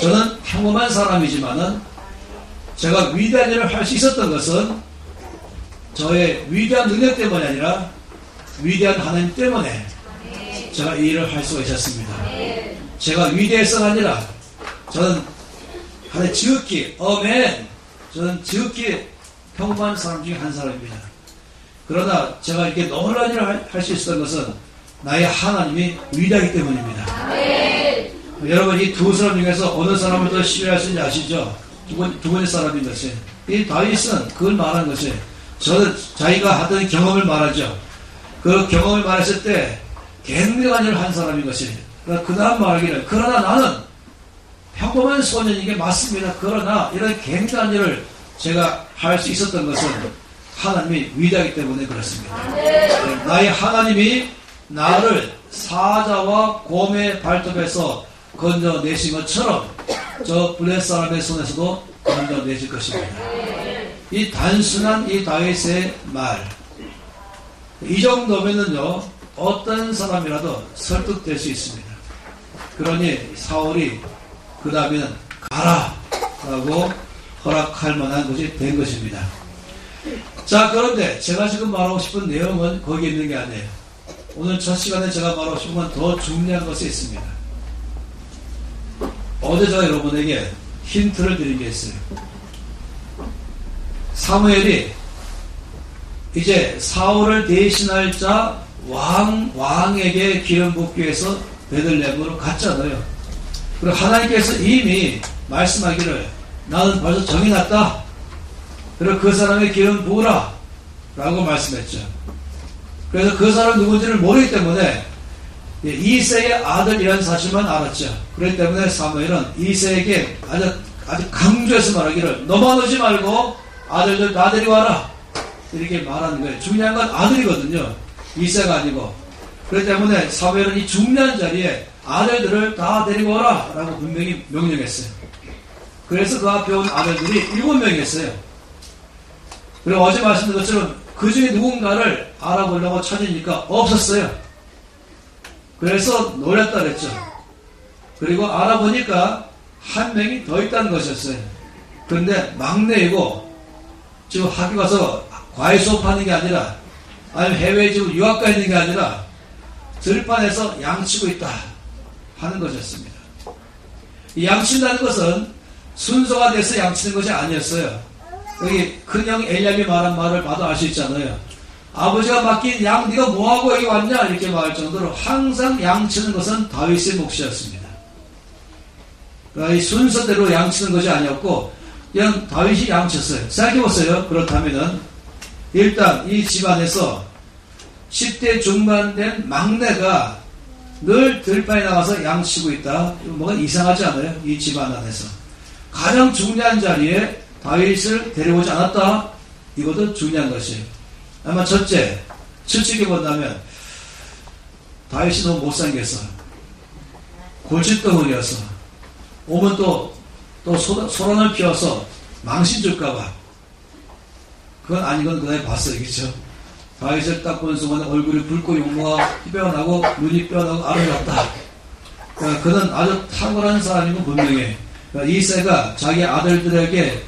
저는 평범한 사람이지만은, 제가 위대한 일을 할 수 있었던 것은, 저의 위대한 능력 때문이 아니라, 위대한 하나님 때문에, 제가 이 일을 할 수가 있었습니다. 제가 위대해서가 아니라, 저는 하나의 지극히, 저는 지극히 평범한 사람 중에 한 사람입니다. 그러나 제가 이렇게 놀라운 일을 할 수 있었던 것은 나의 하나님이 위대하기 때문입니다. 여러분 이 두 사람 중에서 어느 사람을 더 신뢰할 수 있는지 아시죠? 두 번째 사람인 것이. 이 다윗은 그걸 말한 것이 저는 자기가 하던 경험을 말하죠. 그 경험을 말했을 때 굉장한 일을 한 사람인 것이. 그 다음 말하기를 그러나 나는 평범한 소년인 게 맞습니다. 그러나 이런 굉장한 일을 제가 할 수 있었던 것은 하나님이 위대하기 때문에 그렇습니다. 나의 하나님이 나를 사자와 곰의 발톱에서 건져내신 것처럼 저 블레셋 사람의 손에서도 건져내실 것입니다. 이 단순한 이 다윗의 말, 이 정도면은요 어떤 사람이라도 설득될 수 있습니다. 그러니 사울이 그 다음에는 가라 라고 허락할 만한 것이 된 것입니다. 자, 그런데 제가 지금 말하고 싶은 내용은 거기에 있는 게 아니에요. 오늘 첫 시간에 제가 말하고 싶은 건 더 중요한 것이 있습니다. 어제 제가 여러분에게 힌트를 드린 게 있어요. 사무엘이 이제 사울을 대신할 자 왕에게 기름 붓기 위해서 베들레헴으로 갔잖아요. 그리고 하나님께서 이미 말씀하기를 나는 벌써 정해놨다. 그리고 그 사람의 기름 부으라 라고 말씀했죠. 그래서 그 사람 누군지를 모르기 때문에 이새의 아들이라는 사실만 알았죠. 그렇기 때문에 사무엘은 이새에게 아주 강조해서 말하기를 너만 오지 말고 아들들 다 데려와라. 이렇게 말하는 거예요. 중요한 건 아들이거든요. 이세가 아니고. 그렇기 때문에 사무엘은 이 중요한 자리에 아들들을 다 데리고 오라 라고 분명히 명령했어요. 그래서 그 앞에 온 아들들이 7명이었어요. 그리고 어제 말씀드린 것처럼 그 중에 누군가를 알아보려고 찾으니까 없었어요. 그래서 놀랐다 그랬죠. 그리고 알아보니까 한 명이 더 있다는 것이었어요. 그런데 막내이고 지금 학교 가서 과외 수업하는 게 아니라 아니면 해외에 지금 유학 가 있는 게 아니라 들판에서 양치고 있다 하는 것이었습니다. 이 양친다는 것은 순서가 돼서 양치는 것이 아니었어요. 여기 큰형 엘리압이 말한 말을 봐도 알 수 있잖아요. 아버지가 맡긴 양 네가 뭐하고 여기 왔냐 이렇게 말할 정도로 항상 양치는 것은 다윗의 몫이었습니다. 그러니까 이 순서대로 양치는 것이 아니었고 그냥 다윗이 양쳤어요. 생각해보세요. 그렇다면은 일단 이 집안에서 10대 중반 된 막내가 늘 들판에 나가서 양치고 있다. 뭐가 이상하지 않아요? 이 집안 안에서. 가장 중요한 자리에 다윗을 데려오지 않았다. 이것도 중요한 것이에요. 아마 첫째, 솔직히 본다면 다윗이 너무 못생겼어. 골칫덩어리여서 오면 또 소란을 피워서 망신 줄까봐. 그건 아닌 건 그날 봤어요. 그렇죠? 다윗을 딱 본 순간 얼굴이 붉고 용모가 뼈나고 눈이 뼈나고 아름답다. 그러니까 그는 아주 탁월한 사람이고 분명해. 그러니까 이새가 자기 아들들에게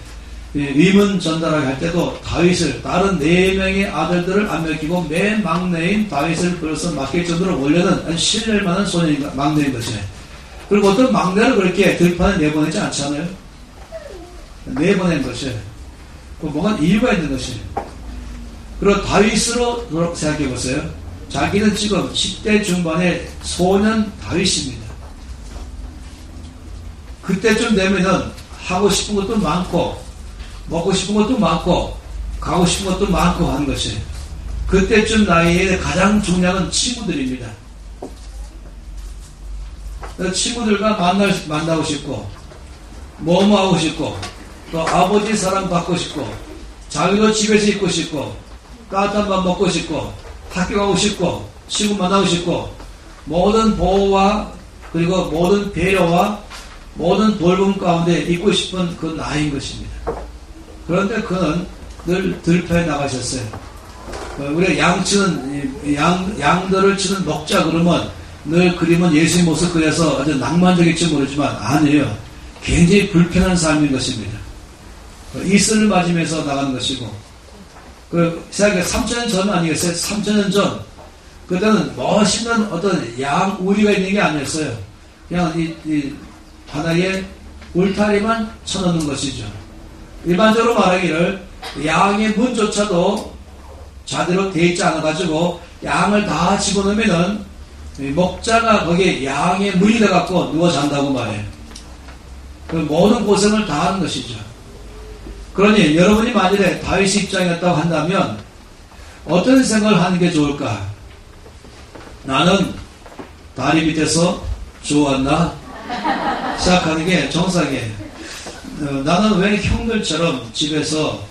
위문 전달하게 할 때도 다윗을 다른 4명의 아들들을 안 맡기고 맨 막내인 다윗을 불러서 맡길 정도로 원래는 아주 신뢰할 만한 소년인 막내인 것이에요. 그리고 어떤 막내를 그렇게 들판에 내보내지 않잖아요. 내보낸 것이에요. 뭔가 이유가 있는 것이에요. 그리고 다윗으로 생각해 보세요. 자기는 지금 10대 중반의 소년 다윗입니다. 그때쯤 되면은 하고 싶은 것도 많고 먹고 싶은 것도 많고 가고 싶은 것도 많고 하는 것이에요. 그때쯤 나이에 가장 중요한 건 친구들입니다. 친구들과 만나고 싶고 뭐뭐 하고 싶고 또 아버지 사랑 받고 싶고 자기도 집에서 있고 싶고 따뜻한 밥 먹고 싶고 학교 가고 싶고 친구 만나고 싶고 모든 보호와 그리고 모든 배려와 모든 돌봄 가운데 있고 싶은 그 나이인 것입니다. 그런데 그는 늘 들판에 나가셨어요. 우리가 양들을 치는 목자 그러면 늘 그림은 예수의 모습 그려서 아주 낭만적일지 모르지만 아니에요. 굉장히 불편한 삶인 것입니다. 이슬을 맞으면서 나가는 것이고 생각해 3,000년 전 아니겠어요? 3,000년 전 그때는 멋있는 어떤 양 우리가 있는 게 아니었어요. 그냥 이 하나의 울타리만 쳐놓는 것이죠. 일반적으로 말하기를 양의 문조차도 자대로 되어 있지 않아가지고 양을 다 집어넣으면은 목자가 거기에 양의 문이 돼갖고 누워 잔다고 말해요. 그 모든 고생을 다 하는 것이죠. 그러니 여러분이 만일에 다윗의 입장이었다고 한다면 어떤 생각을 하는 게 좋을까? 나는 다리 밑에서 주워왔나? 시작하는 게 정상이에요. 나는 왜 형들처럼 집에서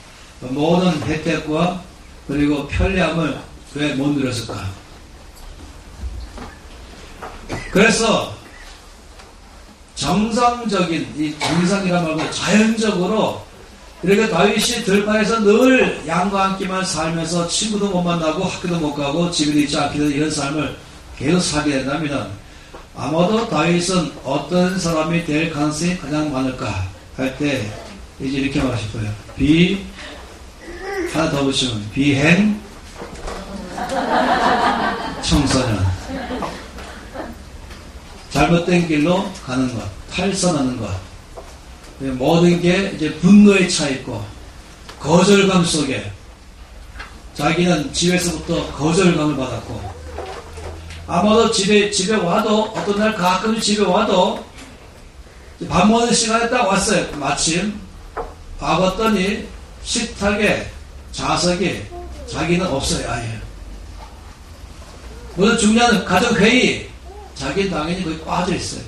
모든 혜택과 그리고 편리함을 왜 못 누렸을까? 그래서 정상적인 이 정상이란 말고 자연적으로 이렇게 다윗이 들판에서 늘 양과 함께만 살면서 친구도 못 만나고 학교도 못 가고 집에도 있지 않게 되는 이런 삶을 계속 살게 된다면 아마도 다윗은 어떤 사람이 될 가능성이 가장 많을까 할 때 이제 이렇게 말하고 싶어요. 하나 더 붙이면 비행 청소년, 잘못된 길로 가는 것, 탈선하는 것, 모든 게 이제 분노에 차 있고 거절감 속에 자기는 집에서부터 거절감을 받았고 아마도 집에 와도 어떤 날 가끔 집에 와도 밥 먹는 시간에 딱 왔어요. 마침 와봤더니 식탁에 좌석에 자기는 없어요. 아예. 무슨 중요한 가정회의 자기는 당연히 거기 빠져 있어요.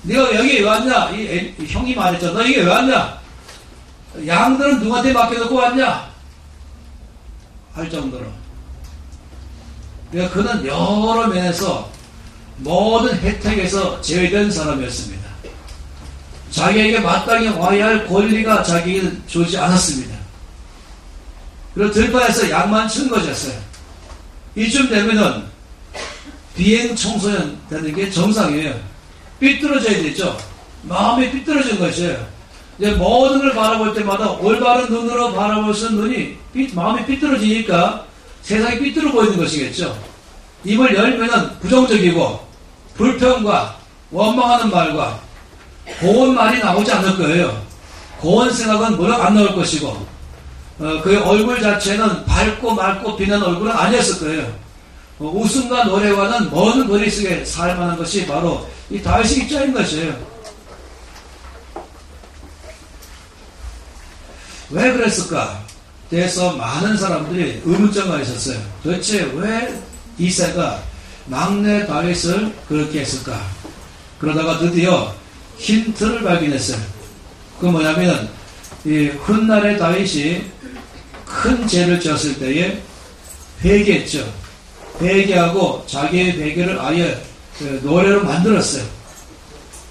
네가 여기 왜 왔냐? 이 형이 말했죠. 너 여기 왜 왔냐? 양들은 누구한테 맡겨놓고 왔냐? 할 정도로. 그러니까 그는 여러 면에서 모든 혜택에서 제외된 사람이었습니다. 자기에게 마땅히 와야 할 권리가 자기에게 주지 않았습니다. 그리고 들판에서 양만 치는 것이었어요. 이쯤 되면은 비행 청소년 되는 게 정상이에요. 삐뚤어져야 되죠. 마음이 삐뚤어진 것이에요. 이제 모든 걸 바라볼 때마다 올바른 눈으로 바라볼 수 있는 눈이 마음이 삐뚤어지니까 세상이 삐뚤어 보이는 것이겠죠. 입을 열면은 부정적이고 불평과 원망하는 말과 고운 말이 나오지 않을 거예요. 고운 생각은 물론 안 나올 것이고 그의 얼굴 자체는 밝고 맑고 빛나는 얼굴은 아니었을 거예요. 웃음과 노래와는 먼 거리 속에 살만한 것이 바로 이 다윗의 입장인 것이에요. 왜 그랬을까? 대해서 많은 사람들이 의문점가 있었어요. 도대체 왜 이새가 막내 다윗을 그렇게 했을까? 그러다가 드디어 힌트를 발견했어요. 그 뭐냐면 이 훗날에 다윗이 큰 죄를 지었을 때에 회개했죠. 회개하고 자기의 회개를 아예 노래로 만들었어요.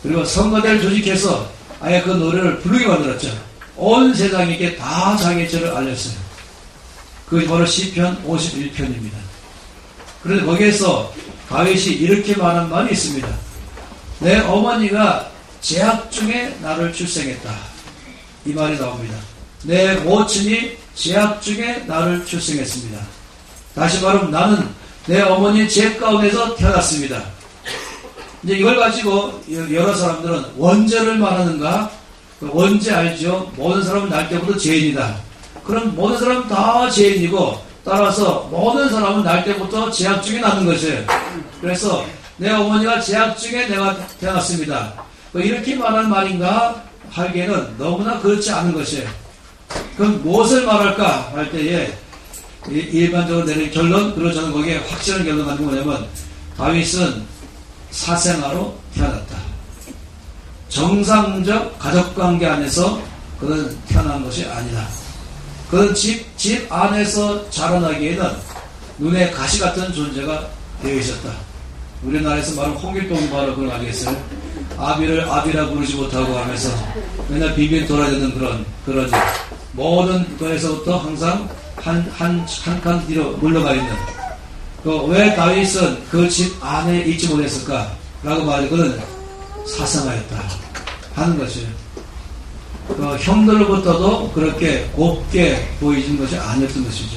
그리고 성가대를 조직해서 아예 그 노래를 부르게 만들었죠. 온 세상에게 다 자기의 죄를 알렸어요. 그게 바로 시편 51편입니다. 그런데 거기에서 다윗이 이렇게 말한 말이 있습니다. 내 어머니가 제약 중에 나를 출생했다. 이 말이 나옵니다. 내 모친이 제약 중에 나를 출생했습니다. 다시 말하면 나는 내 어머니의 죄 가운데서 태어났습니다. 이제 이걸 가지고 여러 사람들은 원죄를 말하는가? 원죄 알죠? 모든 사람은 날 때부터 죄인이다. 그럼 모든 사람은 다 죄인이고 따라서 모든 사람은 날 때부터 제약 중에 나는 것이에요. 그래서 내 어머니가 제약 중에 내가 태어났습니다. 이렇게 말하는 말인가 하기에는 너무나 그렇지 않은 것이에요. 그럼 무엇을 말할까 할 때에 일반적으로 내린 결론, 그리고 저는 거기에 확실한 결론 가는 게 뭐냐면 다윗은 사생아로 태어났다. 정상적 가족관계 안에서 그는 태어난 것이 아니다. 그는 집 안에서 자라나기에는 눈에 가시 같은 존재가 되어 있었다. 우리나라에서 말하는 홍길동이 바로 그걸 알겠어요. 아비를 아비라 부르지 못하고 하면서 맨날 비빈 돌아다니는 그런 모든 거에서부터 항상 한 칸 뒤로 물러가 있는 왜 다윗은 그 집 안에 있지 못했을까? 라고 말해 그는 사상하였다 하는 것이에요. 형들로부터도 그렇게 곱게 보이는 것이 아니었던 것이죠.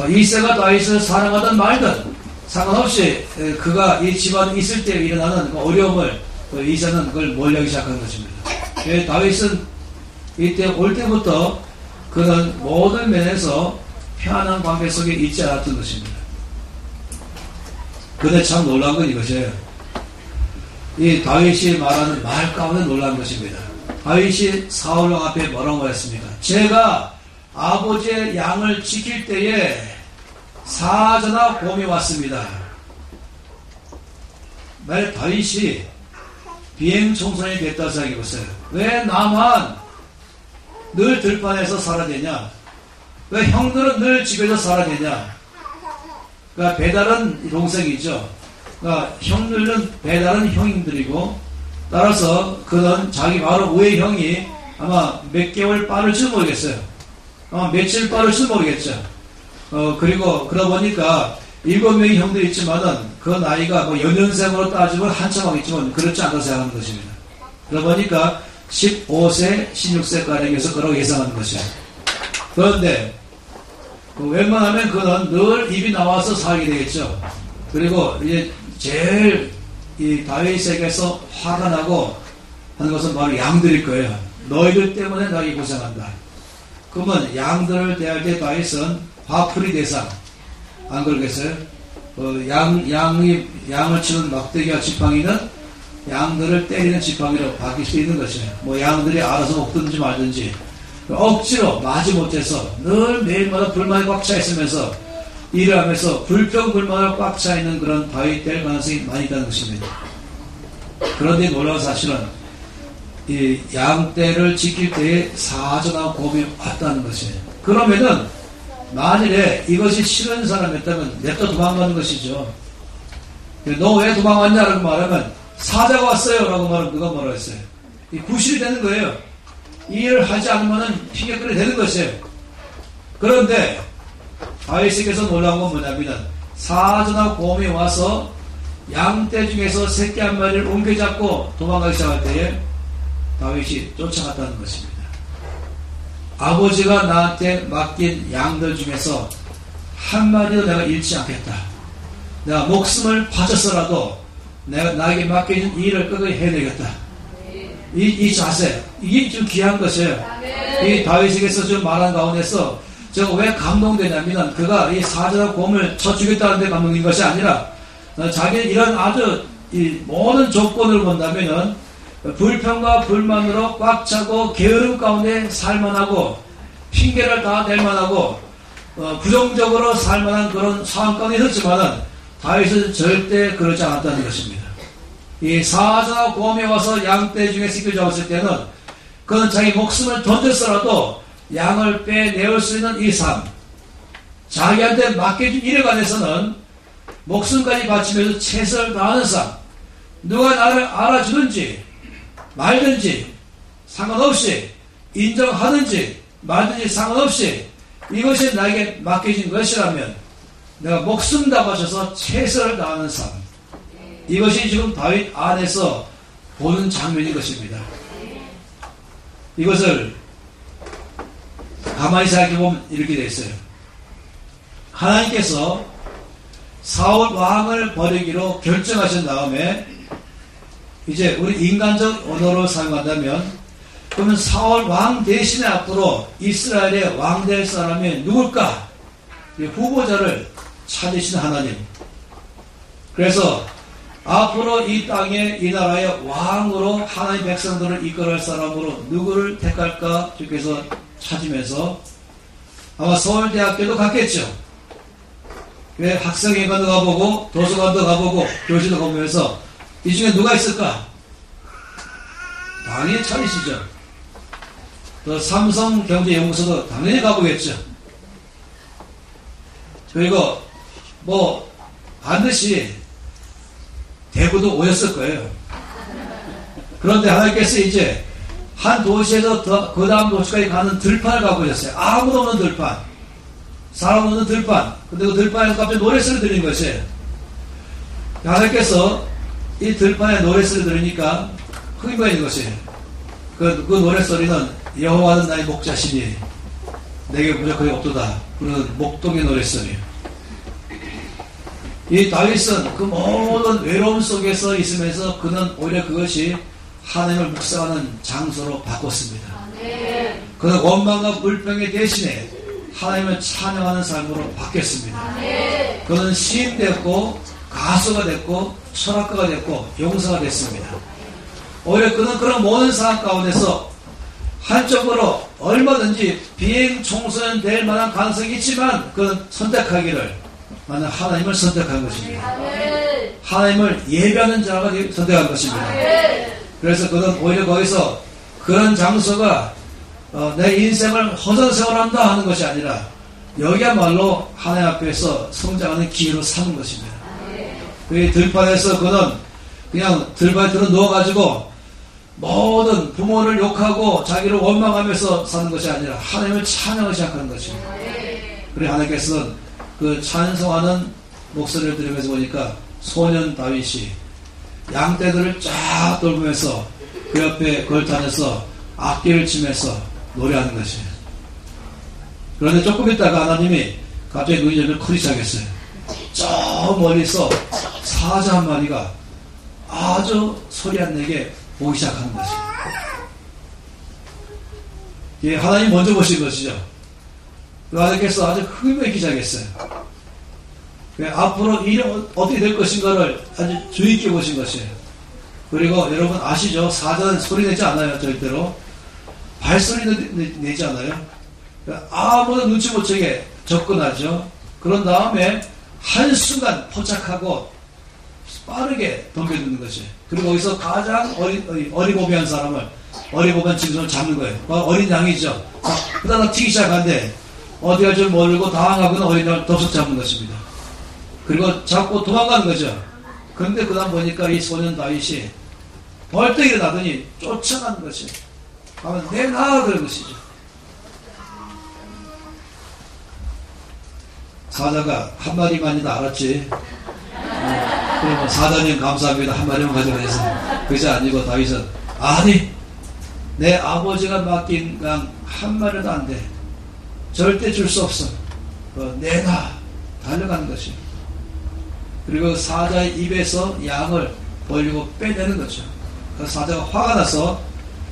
이새가 다윗을 사랑하든 말든 상관없이 그가 이 집안에 있을 때 일어나는 어려움을 이새는 그걸 몰려하기 시작한 것입니다. 다윗은 이때 올 때부터 그는 모든 면에서 편안한 관계 속에 있지 않았던 것입니다. 근데 참 놀라운 건 이것이에요. 이 다윗이 말하는 말 가운데 놀라운 것입니다. 다윗이 사울왕 앞에 뭐라고 말했습니까? 제가 아버지의 양을 지킬 때에 사자나 곰이 왔습니다. 만약 다윗이 비행 청소년이 됐다 생각해보세요. 왜 나만 늘 들판에서 살아내냐? 왜 형들은 늘 집에서 살아내냐? 그러니까 배달은 동생이죠. 그러니까 형들은 배달은 형님들이고 따라서 그는 자기 바로 위의 형이 아마 몇 개월 빠를지도 모르겠어요. 아마 며칠 빠를지도 모르겠죠. 그리고 그러다 보니까 7명의 형들이 있지만은 그 나이가 뭐 연년생으로 따지면 한참 하겠지만 그렇지 않다고 생각하는 것입니다. 그러다 보니까 15세, 16세가량에서 그라고 예상하는 것이에요. 그런데 웬만하면 그는 늘 입이 나와서 살게 되겠죠. 그리고 이제 제일 이 다윗에게서 화가 나고 하는 것은 바로 양들일 거예요. 너희들 때문에 나이 고생한다. 그러면 양들을 대할 때 다윗은 화풀이 대상 안 그러겠어요? 양을 치는 막대기와 지팡이는 양들을 때리는 지팡이로 바뀔 수 있는 것이에요. 뭐 양들이 알아서 먹든지 말든지 억지로 마지못해서 늘 매일마다 불만이 꽉 차 있으면서 일을 하면서 불평불만으로 꽉 차 있는 그런 다윗 될 가능성이 많이 있다는 것입니다. 그런데 놀라운 사실은 이 양떼를 지킬 때에 사자나 곰이 왔다는 것이에요. 그러면은 만일에 이것이 싫은 사람이었다면 냅둬 도망가는 것이죠. 너 왜 도망왔냐라고 말하면 사자가 왔어요 라고 말하면 누가 뭐라 했어요? 이 구실이 되는 거예요. 이 일을 하지 않으면 핑계거리 되는 것이에요. 그런데 다윗에게서 놀라운 건 뭐냐면 사자나 곰이 와서 양떼 중에서 새끼 한 마리를 옮겨잡고 도망가기 시작할 때에 다윗이 쫓아갔다는 것입니다. 아버지가 나한테 맡긴 양들 중에서 한 마리도 내가 잃지 않겠다. 내가 목숨을 바쳐서라도 내가 나에게 맡겨진 일을 끝까지 해내겠다. 이 자세, 이게 좀 귀한 것이에요. 이 다윗에게서 좀 말한 가운데서 제가 왜 감동되냐면 그가 이 사자나 곰을 쳐 죽였다는 데 감동된 것이 아니라 자기는 이런 아주 이 모든 조건을 본다면은 불평과 불만으로 꽉 차고 게으름 가운데 살만하고 핑계를 다 댈만하고 부정적으로 살만한 그런 상황 가운데 있었지만은 다윗은 절대 그러지 않았다는 것입니다. 이 사자나 곰이 와서 양떼 중에 새끼를 잡았을 때는 그는 자기 목숨을 던져서라도 양을 빼내올 수 있는 이 삶, 자기한테 맡겨진 일에 관해서는 목숨까지 바치면서 최선을 다하는 삶, 누가 나를 알아주든지 말든지 상관없이 인정하든지 말든지 상관없이 이것이 나에게 맡겨진 것이라면 내가 목숨 다 바쳐서 최선을 다하는 삶, 이것이 지금 다윗 안에서 보는 장면인 것입니다. 이것을 가만히 생각해보면 이렇게 되어 있어요. 하나님께서 사울 왕을 버리기로 결정하신 다음에 이제 우리 인간적 언어로 사용한다면 그러면 사울 왕 대신에 앞으로 이스라엘의 왕 될 사람이 누굴까? 후보자를 찾으신 하나님. 그래서 앞으로 이 땅에 이 나라의 왕으로 하나님 백성들을 이끌어갈 사람으로 누구를 택할까 주께서 찾으면서 아마 서울대학교도 갔겠죠. 왜 학생회관도 가보고 도서관도 가보고 교실도 가보면서 이 중에 누가 있을까? 당연히 찾으시죠. 또 삼성경제연구소도 당연히 가보겠죠. 그리고 뭐 반드시 대구도 오셨을 거예요. 그런데 하나님께서 이제 한 도시에서 그 다음 도시까지 가는 들판을 갖고 있었어요. 아무도 없는 들판, 사람 없는 들판. 근데 그 들판에서 갑자기 노래소리 들리는 것이에요. 하나님께서 이 들판에 노래소리 들으니까 흥미가 있는 것이에요. 그 노래소리는 여호와는 나의 목자시니 내게 부족함이 없도다. 그런 목동의 노래소리. 이 다윗은 그 모든 외로움 속에서 있으면서 그는 오히려 그것이 하나님을 묵상하는 장소로 바꿨습니다. 그는 원망과 불평의 대신에 하나님을 찬양하는 삶으로 바뀌었습니다. 그는 시인 됐고 가수가 됐고 철학가가 됐고 용사가 됐습니다. 오히려 그는 그런 모든 상황 가운데서 한쪽으로 얼마든지 비행 청소년 될 만한 가능성이 있지만 그는 선택하기를 나는 하나님을 선택한 것입니다. 하나님을 예배하는 자가 선택한 것입니다. 그래서 그는 오히려 거기서 그런 장소가 내 인생을 허전생활한다 하는 것이 아니라 여기야말로 하나님 앞에서 성장하는 기회로 사는 것입니다. 그 들판에서 그는 그냥 들판에 들어 누워가지고 모든 부모를 욕하고 자기를 원망하면서 사는 것이 아니라 하나님을 찬양하기 시작하는 것입니다. 그리고 하나님께서는 그 찬송하는 목소리를 들으면서 보니까 소년 다윗이 양떼들을 쫙 돌보면서 그 옆에 걸터안에서 악기를 치면서 노래하는 것이에요. 그런데 조금 있다가 하나님이 갑자기 눈이 좀 크기 시작했어요. 저 멀리서 사자 한 마리가 아주 소리 안 내게 보기 시작하는 것이에요. 예, 하나님 먼저 보신 것이죠. 하나님께서 아주 흥미가 있기 시작했어요. 앞으로 일이 어떻게 될 것인가를 아주 주의 있게 보신 것이에요. 그리고 여러분 아시죠? 사자는 소리 내지 않아요. 절대로 발소리 내지 않아요. 아무도 눈치 못 채게 접근하죠. 그런 다음에 한순간 포착하고 빠르게 덤벼드는 것이에요. 그리고 거기서 가장 어리고비한 사람을, 어리고비한 짐승을 잡는 거예요. 어린 양이죠. 그러다 튀기 시작하는데 어디 갈 줄 모르고 당황하거나 어린아이를 덥석 잡는 것입니다. 그리고 잡고 도망가는 거죠. 그런데 그 다음 보니까 이 소년 다윗이 벌떡 일어나더니 쫓아가는 것이, 가면 내놔 그런 것이죠. 사자가 한 마리만이다 알았지. 그러면 사자님 감사합니다 한 마리만 가져가서, 그것이 아니고 다윗은 아니 내 아버지가 맡긴 양 한 마리도 안 돼, 절대 줄 수 없어, 내놔 달려가는 것이요. 그리고 사자의 입에서 양을 벌리고 빼내는 거죠. 그 사자가 화가 나서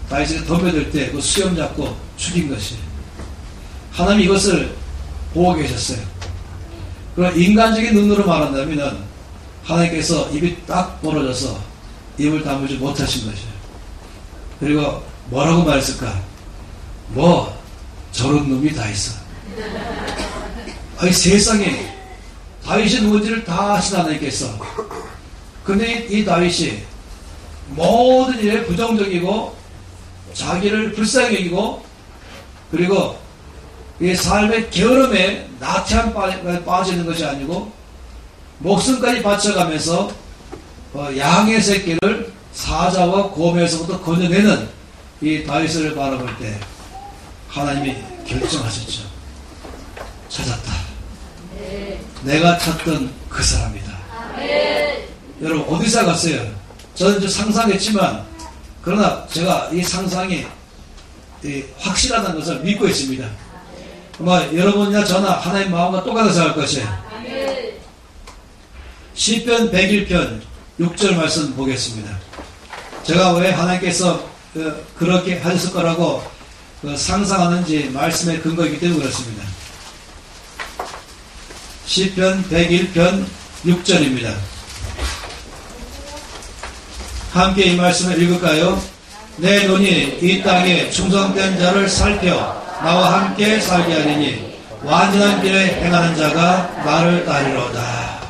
다윗에게 덤벼들 때 그 수염 잡고 죽인 것이, 하나님이 이것을 보고 계셨어요. 그럼 인간적인 눈으로 말한다면 하나님께서 입이 딱 벌어져서 입을 다물지 못하신 것이에요. 그리고 뭐라고 말했을까? 뭐 저런 놈이 다 있어. 아니 세상에 다윗이 누군지를 다 아신 하나님께서, 근데 이 다윗이 모든 일에 부정적이고 자기를 불쌍히 여기고, 그리고 이 삶의 게으름에 나태한 빠지는 것이 아니고 목숨까지 바쳐가면서 양의 새끼를 사자와 곰에서부터 건져내는 이 다윗을 바라볼 때 하나님이 결정하셨죠. 찾았다. 내가 찾던 그 사람이다. 여러분 어디서 갔어요? 저는 상상했지만, 그러나 제가 이 상상이 확실하다는 것을 믿고 있습니다. 여러분이나 저나 하나님 마음과 똑같아서 할 것이에요. 시편 101편 6절 말씀 보겠습니다. 제가 왜 하나님께서 그렇게 하셨을 거라고 상상하는지 말씀의 근거이기 때문에 그렇습니다. 시편 101편 6절입니다. 함께 이 말씀을 읽을까요? 내 눈이 이 땅에 충성된 자를 살펴 나와 함께 살게 하리니 완전한 길에 행하는 자가 나를 따르리로다.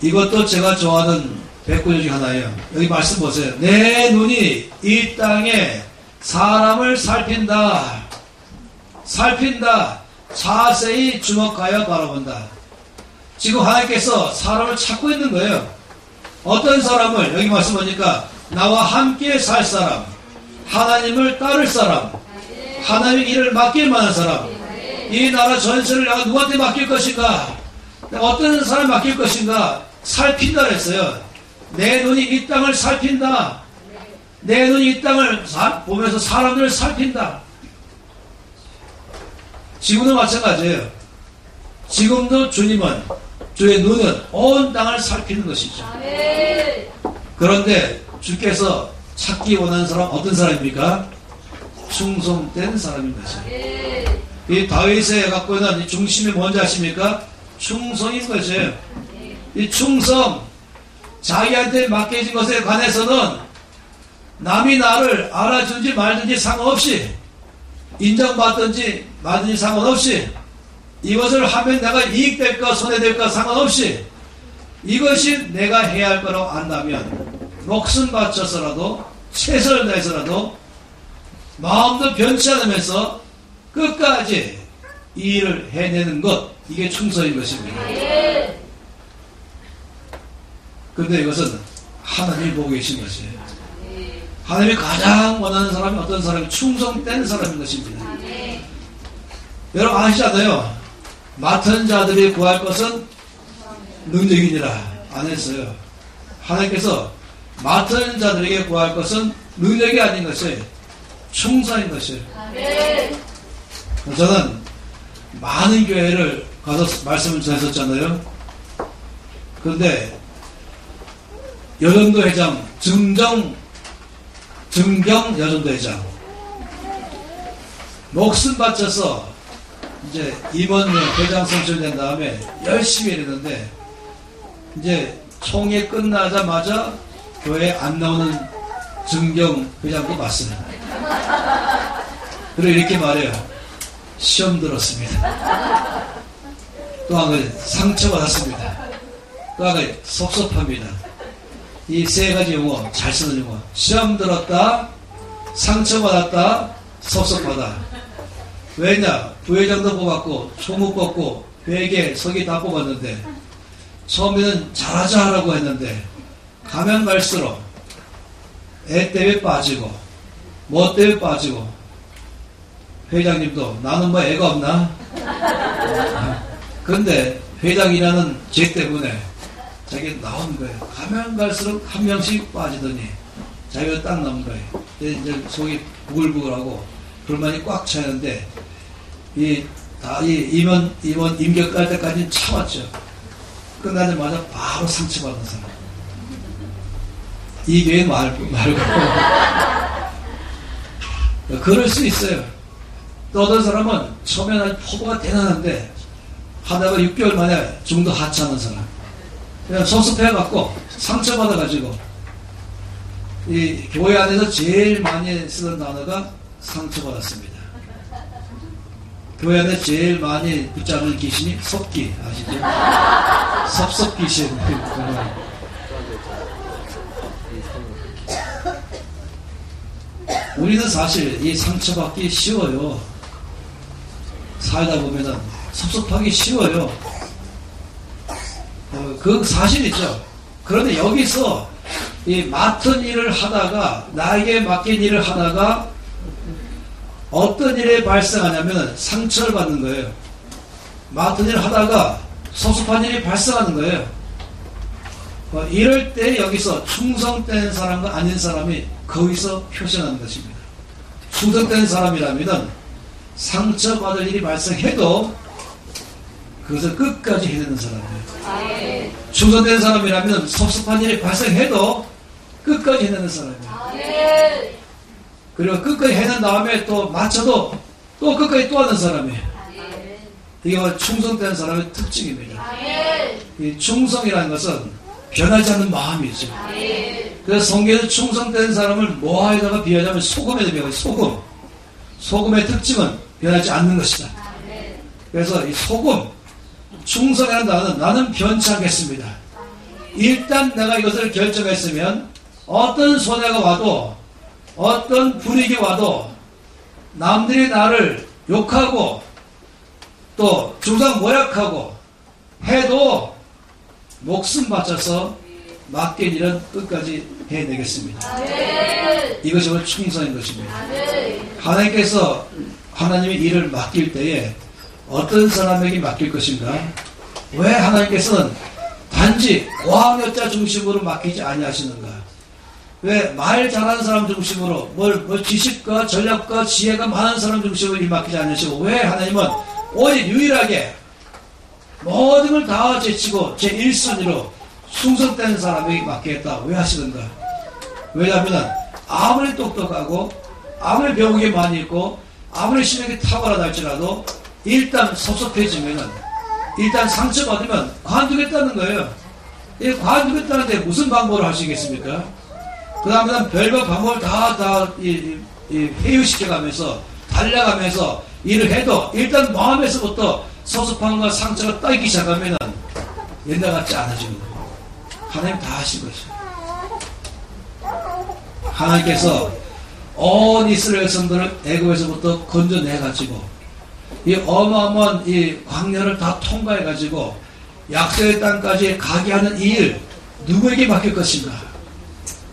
이것도 제가 좋아하는 백구절 중 하나예요. 여기 말씀 보세요. 내 눈이 이 땅에 사람을 살핀다. 살핀다. 자세히 주목하여 바라본다. 지금 하나님께서 사람을 찾고 있는 거예요. 어떤 사람을, 여기 말씀 보니까 나와 함께 살 사람, 하나님을 따를 사람, 하나님의 일을 맡길 만한 사람, 이 나라 전체를 내가 누구한테 맡길 것인가, 내가 어떤 사람 맡길 것인가 살핀다 그랬어요. 내 눈이 이 땅을 살핀다. 내 눈이 이 땅을 보면서 사람들을 살핀다. 지금도 마찬가지예요. 지금도 주님은, 주의 눈은 온 땅을 살피는 것이죠. 그런데 주께서 찾기 원하는 사람 어떤 사람입니까? 충성된 사람인 것이에요. 이 다윗에 갖고 있는 중심이 뭔지 아십니까? 충성인 것이에요. 이 충성, 자기한테 맡겨진 것에 관해서는 남이 나를 알아주든지 말든지 상관없이, 인정받든지 말든지 상관없이, 이것을 하면 내가 이익될까 손해될까 상관없이 이것이 내가 해야 할 거라고 안다면 목숨 바쳐서라도 최선을 다해서라도 마음도 변치 않으면서 끝까지 이 일을 해내는 것, 이게 충성인 것입니다. 그런데 이것은 하나님이 보고 계신 것이에요. 하나님이 가장 원하는 사람이 어떤 사람이 충성된 사람인 것입니다. 여러분 아시잖아요. 맡은 자들이 구할 것은 능력이니라 안 했어요. 하나님께서 맡은 자들에게 구할 것은 능력이 아닌 것이 충성인 것이에요. 저는 많은 교회를 가서 말씀을 전했었잖아요. 그런데 여전도 회장, 증경 여전도 회장 목숨 바쳐서 이제 임원회 회장 선출된 다음에 열심히 일했는데 이제 총회 끝나자마자 교회에 안 나오는 증경 회장도 봤어요. 그리고 이렇게 말해요. 시험 들었습니다. 또 한 가지 상처받았습니다. 또 한 가지 섭섭합니다. 이 세 가지 용어 잘 쓰는 용어. 시험 들었다, 상처받았다, 섭섭하다. 왜냐? 부회장도 뽑았고 총무 뽑고 회계 서기 다 뽑았는데 처음에는 잘하자 하라고 했는데 가면 갈수록 애 때문에 빠지고 뭐 때문에 빠지고 회장님도 나는 뭐 애가 없나? 근데 회장이라는 죄 때문에 자기가 나온 거예요. 가면 갈수록 한 명씩 빠지더니 자기가 딱 남은 거예요. 이제 속이 부글부글하고 불만이 꽉 차는데 임원 임격 갈 때까지는 참았죠. 끝나자마자 바로 상처받은 사람. 이 교회 말고. 그럴 수 있어요. 또 어떤 사람은 처음에는 포부가 대단한데 하다가 6개월 만에 중도 하차하는 사람. 그냥 섭섭해갖고 상처받아가지고 이 교회 안에서 제일 많이 쓰는 단어가 상처받았습니다. 교회 안에 제일 많이 붙잡는 귀신이 섭기 아시죠? 섭섭귀신. 우리는 사실 이 상처받기 쉬워요. 살다 보면은 섭섭하기 쉬워요. 그 사실이죠. 그런데 여기서 이 맡은 일을 하다가 나에게 맡긴 일을 하다가 어떤 일이 발생하냐면 상처를 받는 거예요. 맡은 일을 하다가 섭섭한 일이 발생하는 거예요. 이럴 때 여기서 충성된 사람과 아닌 사람이 거기서 표시하는 것입니다. 충성된 사람이라면 상처받을 일이 발생해도 그것을 끝까지 해내는 사람이에요. 충성된 사람이라면 섭섭한 일이 발생해도 끝까지 해내는 사람이에요. 그리고 끝까지 해낸 다음에 또 맞춰도 또 끝까지 또 하는 사람이에요. 이게 충성된 사람의 특징입니다. 이 충성이라는 것은 변하지 않는 마음이죠. 그래서 성경에서 충성된 사람을 뭐에다가 비하자면 소금에 비하면 소금의 특징은 변하지 않는 것이다. 그래서 이 소금, 충성이라는 단어는 나는 변치 않겠습니다. 일단 내가 이것을 결정했으면 어떤 손해가 와도 어떤 불이익이 와도 남들이 나를 욕하고 또 주상 모략하고 해도 목숨 바쳐서 맡긴 일은 끝까지 해내겠습니다. 이것이 바로 충성인 것입니다. 하나님께서 하나님의 일을 맡길 때에 어떤 사람에게 맡길 것인가? 왜 하나님께서는 단지 고학력자 중심으로 맡기지 아니하시는가? 왜 말 잘하는 사람 중심으로 뭘 지식과 전략과 지혜가 많은 사람 중심으로 일 맡기지 않으시고 왜 하나님은 오직 유일하게 모든 걸 다 제치고 제1순위로 충성된 사람에게 맡기겠다 왜 하시는가? 왜냐하면 아무리 똑똑하고 아무리 배운 게 많이 있고 아무리 실력이 탁월하다 할지라도 일단 섭섭해지면은 일단 상처받으면 관두겠다는 거예요. 이 관두겠다는데 무슨 방법을 하시겠습니까? 그 다음에는 별거 방법을 다 회유시켜가면서 달려가면서 일을 해도 일단 마음에서부터 섭섭함과 상처가 따이기 시작하면은 옛날 같지 않아지는 거예요. 하나님 다 하신 거죠. 하나님께서 온 이스라엘 성도를 애굽에서부터 건져내가지고 이 어마어마한 이 광야를 다 통과해가지고 약속의 땅까지 가게 하는 이 일 누구에게 맡길 것인가?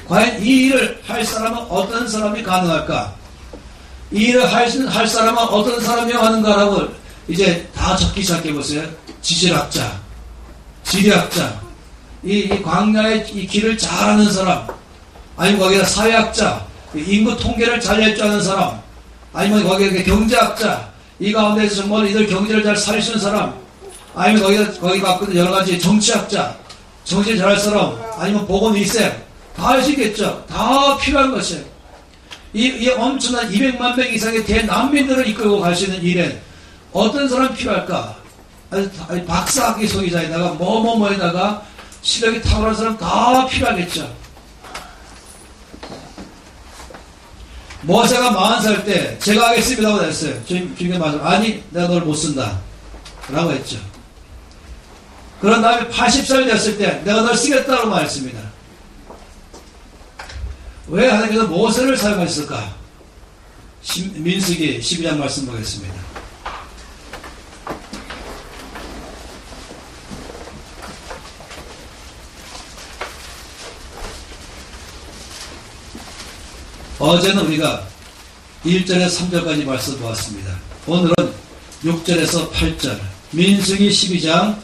과연 이 일을 할 사람은 어떤 사람이 가능할까? 이 일을 할 사람은 어떤 사람이 하는가라고 이제 다 적기 시작해보세요. 지질학자, 지리학자, 이 광야의 이 길을 잘 아는 사람, 아니면 거기다 사회학자, 인구 통계를 잘 낼 줄 아는 사람, 아니면 거기에 경제학자, 이 가운데서 정말 이들 경제를 잘 살릴 수 있는 사람, 아니면 거기 갖고 있는 여러 가지 정치학자, 정치 잘할 사람, 아니면 보건위생, 다 하시겠죠. 다 필요한 것이에요. 이 엄청난 200만 명 이상의 대난민들을 이끌고 갈 수 있는 일엔 어떤 사람이 필요할까? 아니, 박사학위 소유자에다가 뭐에다가 실력이 탁월한 사람 다 필요하겠죠. 모세가 40살 때 제가 하겠습니다 하고 했어요. 주님께 말씀 아니 내가 널 못 쓴다 라고 했죠. 그런 다음에 80살 됐을 때 내가 널 쓰겠다고 말했습니다. 왜 하나님께서 모세를 사용하셨을까? 민수기 12장 말씀 보겠습니다. 어제는 우리가 1절에서 3절까지 말씀 보았습니다. 오늘은 6절에서 8절, 민수기 12장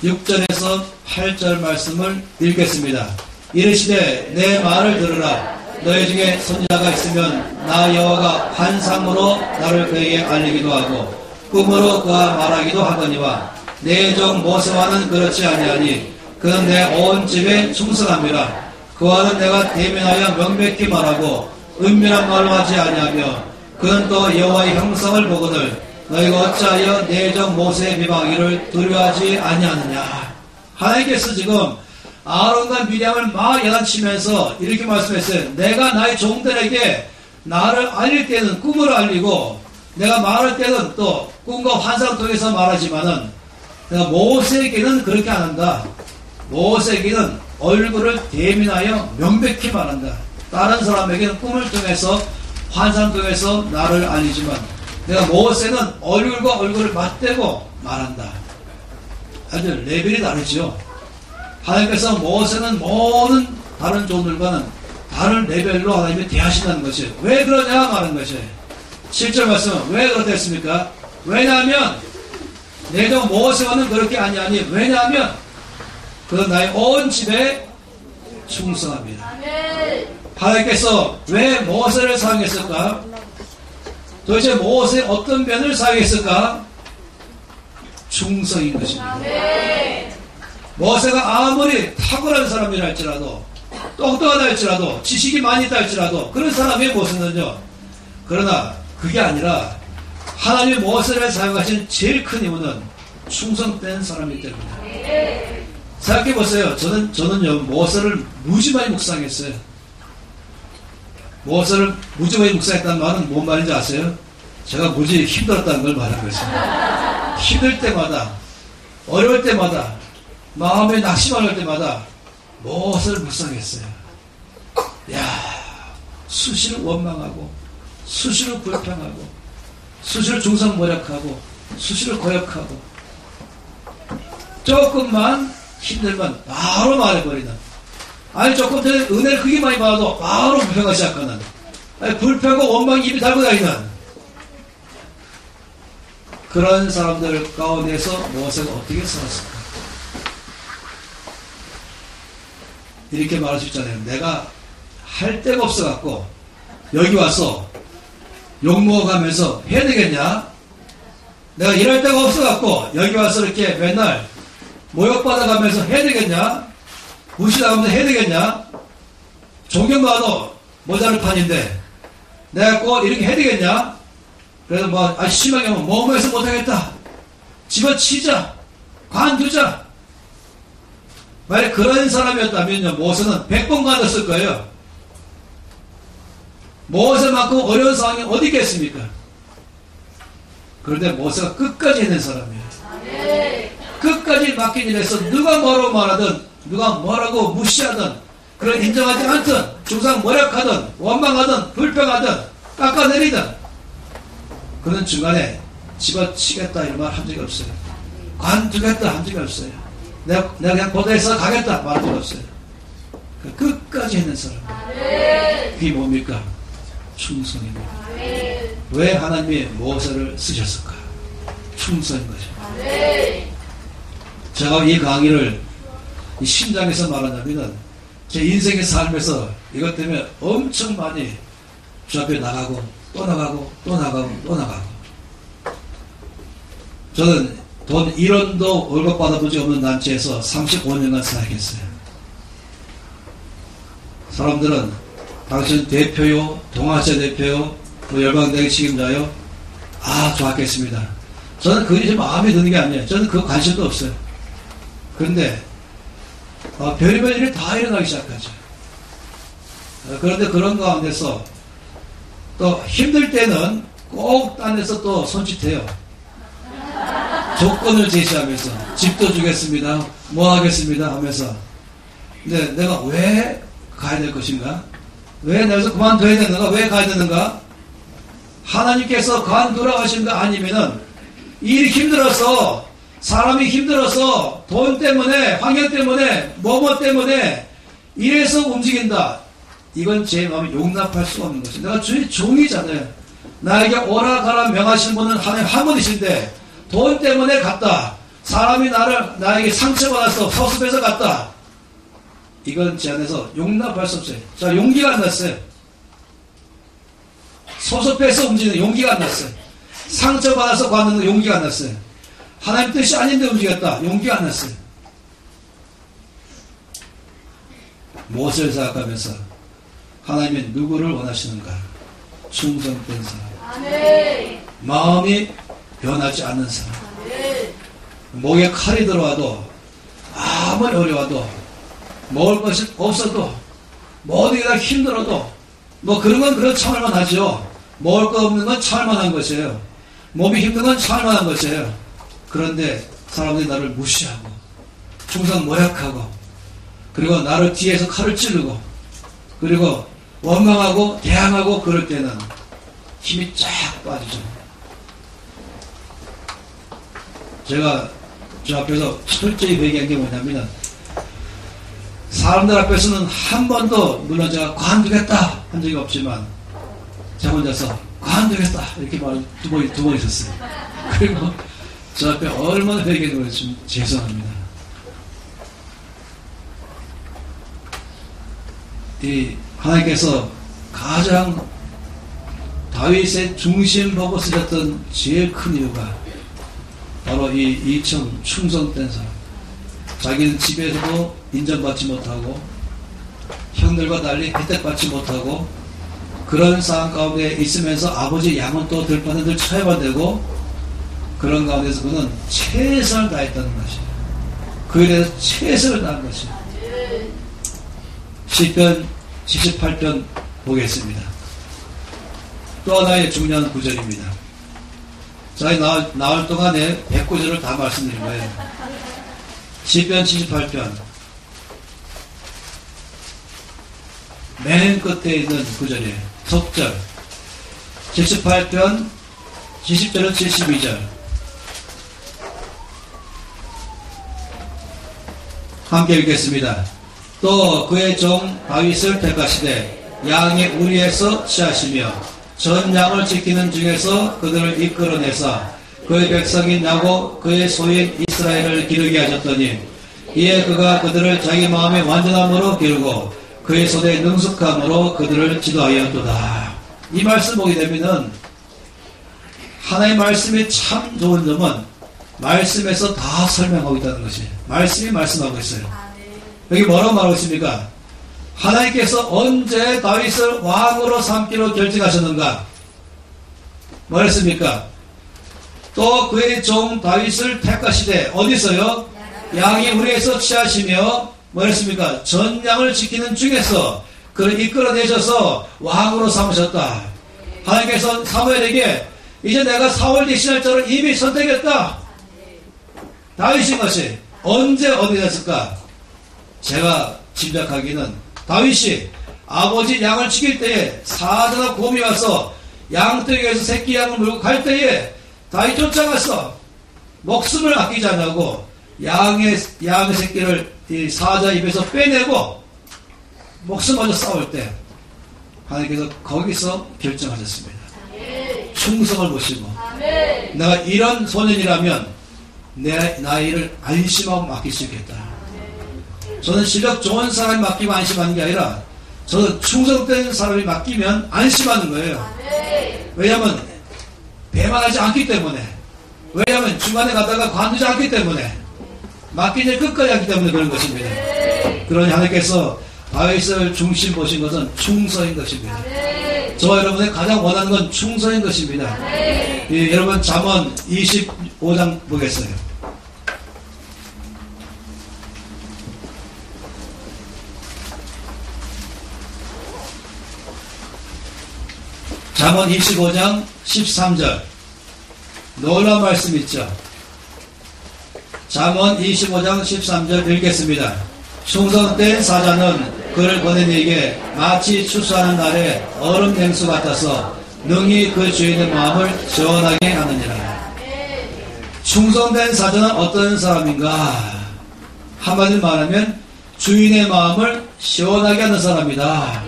6절에서 8절 말씀을 읽겠습니다. 이르시되 내 말을 들으라. 너희 중에 선지자가 있으면 나 여호와가 환상으로 나를 그에게 알리기도 하고 꿈으로 그와 말하기도 하거니와 내 종 모세와는 그렇지 아니하니 그는 내 온 집에 충성함이라. 그와는 내가 대면하여 명백히 말하고 은밀한 말로 하지 아니하며 그는 또 여호와의 형상을 보거늘 너희가 어찌하여 내 종 모세의 비방하기를 두려워하지 아니하느냐. 하나님께서 지금 아론과 미리암을 막 야단치면서 이렇게 말씀했어요. 내가 나의 종들에게 나를 알릴 때는 꿈으로 알리고 내가 말할 때는 또 꿈과 환상을 통해서 말하지만은 내가 모세에게는 그렇게 안 한다. 모세에게는 얼굴을 대면하여 명백히 말한다. 다른 사람에게는 꿈을 통해서 환상을 통해서 나를 알리지만 내가 모세는 얼굴과 얼굴을 맞대고 말한다. 아주 레벨이 다르죠. 하나님께서 모세는 모든 다른 종들과는 다른 레벨로 하나님이 대하신다는 것이에요. 왜 그러냐 말하는 것이에요. 7절 말씀은 왜 그렇겠습니까? 왜냐하면 내 종 모세와는 그렇게 아니하니 왜냐하면 그는 나의 온 집에 충성합니다. 하나님께서 왜 모세를 사용했을까? 도대체 모세의 어떤 면을 사용했을까? 충성인 것입니다. 모세가 아무리 탁월한 사람이라 할지라도 똑똑하다 할지라도 지식이 많이 있다 할지라도 그런 사람의 모세는요. 그러나 그게 아니라 하나님이 모세를 사용하신 제일 큰 이유는 충성된 사람이기 때문입니다. 생각해보세요. 저는요 모세를 무지 많이 묵상했어요. 모세를 무지 많이 묵상했다는 말은 뭔 말인지 아세요? 제가 무지 힘들었다는 걸 말하는 것입니다. 힘들 때마다 어려울 때마다 마음에 낙심할 때마다 모세를 묵상했어요. 수시로 원망하고 수시로 불평하고 수시로 중상모략하고 수시로 거역하고 조금만 힘들면 바로 말해버리는, 아니 조금 전에 은혜를 크게 많이 받아도 바로 불평하기 시작하는, 아니 불평과 원망이 입에 달고 다니는 그런 사람들 가운데서 모세가 어떻게 살았을까? 이렇게 말할 수 있잖아요. 내가 할 데가 없어갖고 여기 와서 욕먹어가면서 해야 되겠냐? 내가 일할 데가 없어갖고 여기 와서 이렇게 맨날 모욕받아가면서 해야 되겠냐? 무시당하면서 해야 되겠냐? 존경받아도 모자랄 판인데 내가 꼭 이렇게 해야 되겠냐? 그래서 심하게 하면 뭐해서 못하겠다, 집어치자, 관두자. 만약 그런 사람이었다면요 모세는 100번 관뒀을 거예요. 모세만큼 어려운 상황이 어디 있겠습니까? 그런데 모세가 끝까지 해낸 사람이에요. 끝까지 맡긴 일에서 누가 뭐라고 말하든 누가 뭐라고 무시하든 그걸 인정하지 않든 중상 모략하든 원망하든 불평하든 깎아내리든 그는 중간에 집어치겠다 이런 말 한 적이 없어요. 관두겠다 한 적이 없어요. 내가 그냥 고대에서 가겠다 말한 적이 없어요. 끝까지 해낸 사람. 그게 뭡니까? 충성입니다. 왜 하나님이 모세를 쓰셨을까? 충성인 거죠. 제가 이 강의를 이 심장에서 말하냐면 제 인생의 삶에서 이것 때문에 엄청 많이 주 앞에 나가고 또 나가고 또 나가고 또 나가고. 저는 돈 1원도 월급 받아본 적 없는 단체에서 35년간 사역했어요. 사람들은 당신 대표요, 동아시아 대표요, 뭐 열방대회 책임자요. 좋았겠습니다. 저는 그게 마음에 드는 게 아니에요. 저는 그 관심도 없어요. 그런데 별의별 일이 다 일어나기 시작하죠. 그런데 그런 가운데서 또 힘들 때는 꼭 딴 데서 또 손짓해요. 조건을 제시하면서 집도 주겠습니다, 뭐 하겠습니다 하면서. 근데 내가 왜 가야 될 것인가? 왜 내가 그만둬야 되는가? 왜 가야 되는가? 하나님께서 관두라고 하신가? 아니면은 일이 힘들어서, 사람이 힘들어서 돈 때문에, 환경 때문에, 뭐뭐 때문에 이래서 움직인다, 이건 제 마음에 용납할 수가 없는 것이죠. 내가 주의 종이잖아요. 나에게 오라 가라 명하신 분은 하나님 한 분이신데 돈 때문에 갔다. 사람이 나에게 상처받아서 서습해서 갔다. 이건 제 안에서 용납할 수 없어요. 자, 용기가 안 났어요. 소속해서 움직이는 용기가 안 났어요. 상처받아서 가는 용기가 안 났어요. 하나님 뜻이 아닌데 움직였다. 용기가 안 났어요. 무엇을 생각하면서 하나님이 누구를 원하시는가? 충성된 사람. 아멘. 마음이 변하지 않는 사람. 아멘. 목에 칼이 들어와도 아무리 어려워도 먹을 것이 없어도 모든 게 다 힘들어도 뭐 그런 건 그런 참을만 하죠. 먹을 거 없는 건 참을만한 것이에요. 몸이 힘든 건 참을만한 것이에요. 그런데 사람들이 나를 무시하고 충성 모략하고 그리고 나를 뒤에서 칼을 찌르고 그리고 원망하고 대항하고 그럴 때는 힘이 쫙 빠지죠. 제가 저 앞에서 철저히 회개한 게 뭐냐면 사람들 앞에서는 한 번도 물론 제가 관두겠다 한 적이 없지만 제 혼자서 관두겠다 이렇게 말 두 번 있었어요. 그리고 저 앞에 얼마나 회개한 거예요. 좀 죄송합니다. 이 하나님께서 가장 다윗의 중심 보고 쓰셨던 제일 큰 이유가 바로 이 이처럼 충성된 사람. 자기는 집에서도 인정받지 못하고 형들과 달리 혜택받지 못하고 그런 상황 가운데 있으면서 아버지 양은 또 들판에 쳐야만 되고 그런 가운데서 그는 최선을 다했다는 것이에요. 그에 대해서 최선을 다한 것이에요. 시편 78편 보겠습니다. 또 하나의 중요한 구절입니다. 저희 나흘 동안에 100구절을 다 말씀드린 거예요. 시편 78편 맨 끝에 있는 구절이에요. 속절 78편 70절은 72절 함께 읽겠습니다. 또 그의 종 다윗을 택하시되 양의 우리에서 취하시며 전 양을 지키는 중에서 그들을 이끌어내사 그의 백성인 야곱 그의 소유인 이스라엘을 기르게 하셨더니 이에 그가 그들을 자기 마음의 완전함으로 기르고 그의 손의 능숙함으로 그들을 지도하였도다. 이 말씀 보게 되면은 하나님의 말씀이 참 좋은 점은 말씀에서 다 설명하고 있다는 것이 말씀이 말씀하고 있어요. 여기 뭐라고 말하고 있습니까? 하나님께서 언제 다윗을 왕으로 삼기로 결정하셨는가? 뭐랬습니까? 또 그의 종 다윗을 택하시되 어디서요? 양이 우리에서 취하시며 뭐랬습니까? 전 양을 지키는 중에서 그를 이끌어내셔서 왕으로 삼으셨다. 하나님께서 사무엘에게 이제 내가 사울 대신할 자를 이미 선택했다. 다윗인 것이 언제 어디 됐을까? 제가 짐작하기는 다윗이 아버지 양을 지킬 때에 사자나 곰이 와서 양떼기에서 새끼 양을 물고 갈 때에 다윗 쫓아가서 목숨을 아끼지 않냐고 양의 새끼를 이 사자 입에서 빼내고 목숨 먼저 싸울 때 하나님께서 거기서 결정하셨습니다. 충성을 보시고 내가 이런 소년이라면 내 나이를 안심하고 맡길 수 있겠다. 저는 실력 좋은 사람이 맡기면 안심하는 게 아니라 저는 충성된 사람이 맡기면 안심하는 거예요. 왜냐하면 배만하지 않기 때문에 왜냐하면 중간에 가다가 관두지 않기 때문에 맡긴 일 끝까지 하기 때문에 그런 것입니다. 그러니 하나님께서 다윗을 중심 보신 것은 충성인 것입니다. 저와 여러분이 가장 원하는 건 충성인 것입니다. 예, 여러분 잠언 25장 보겠어요. 잠언 25장 13절 놀라운 말씀 있죠. 잠언 25장 13절 읽겠습니다. 충성된 사자는 그를 보낸 이에게 마치 추수하는 날에 얼음 냉수 같아서 능히 그 주인의 마음을 시원하게 하느니라. 충성된 사자는 어떤 사람인가? 한마디로 말하면 주인의 마음을 시원하게 하는 사람이다.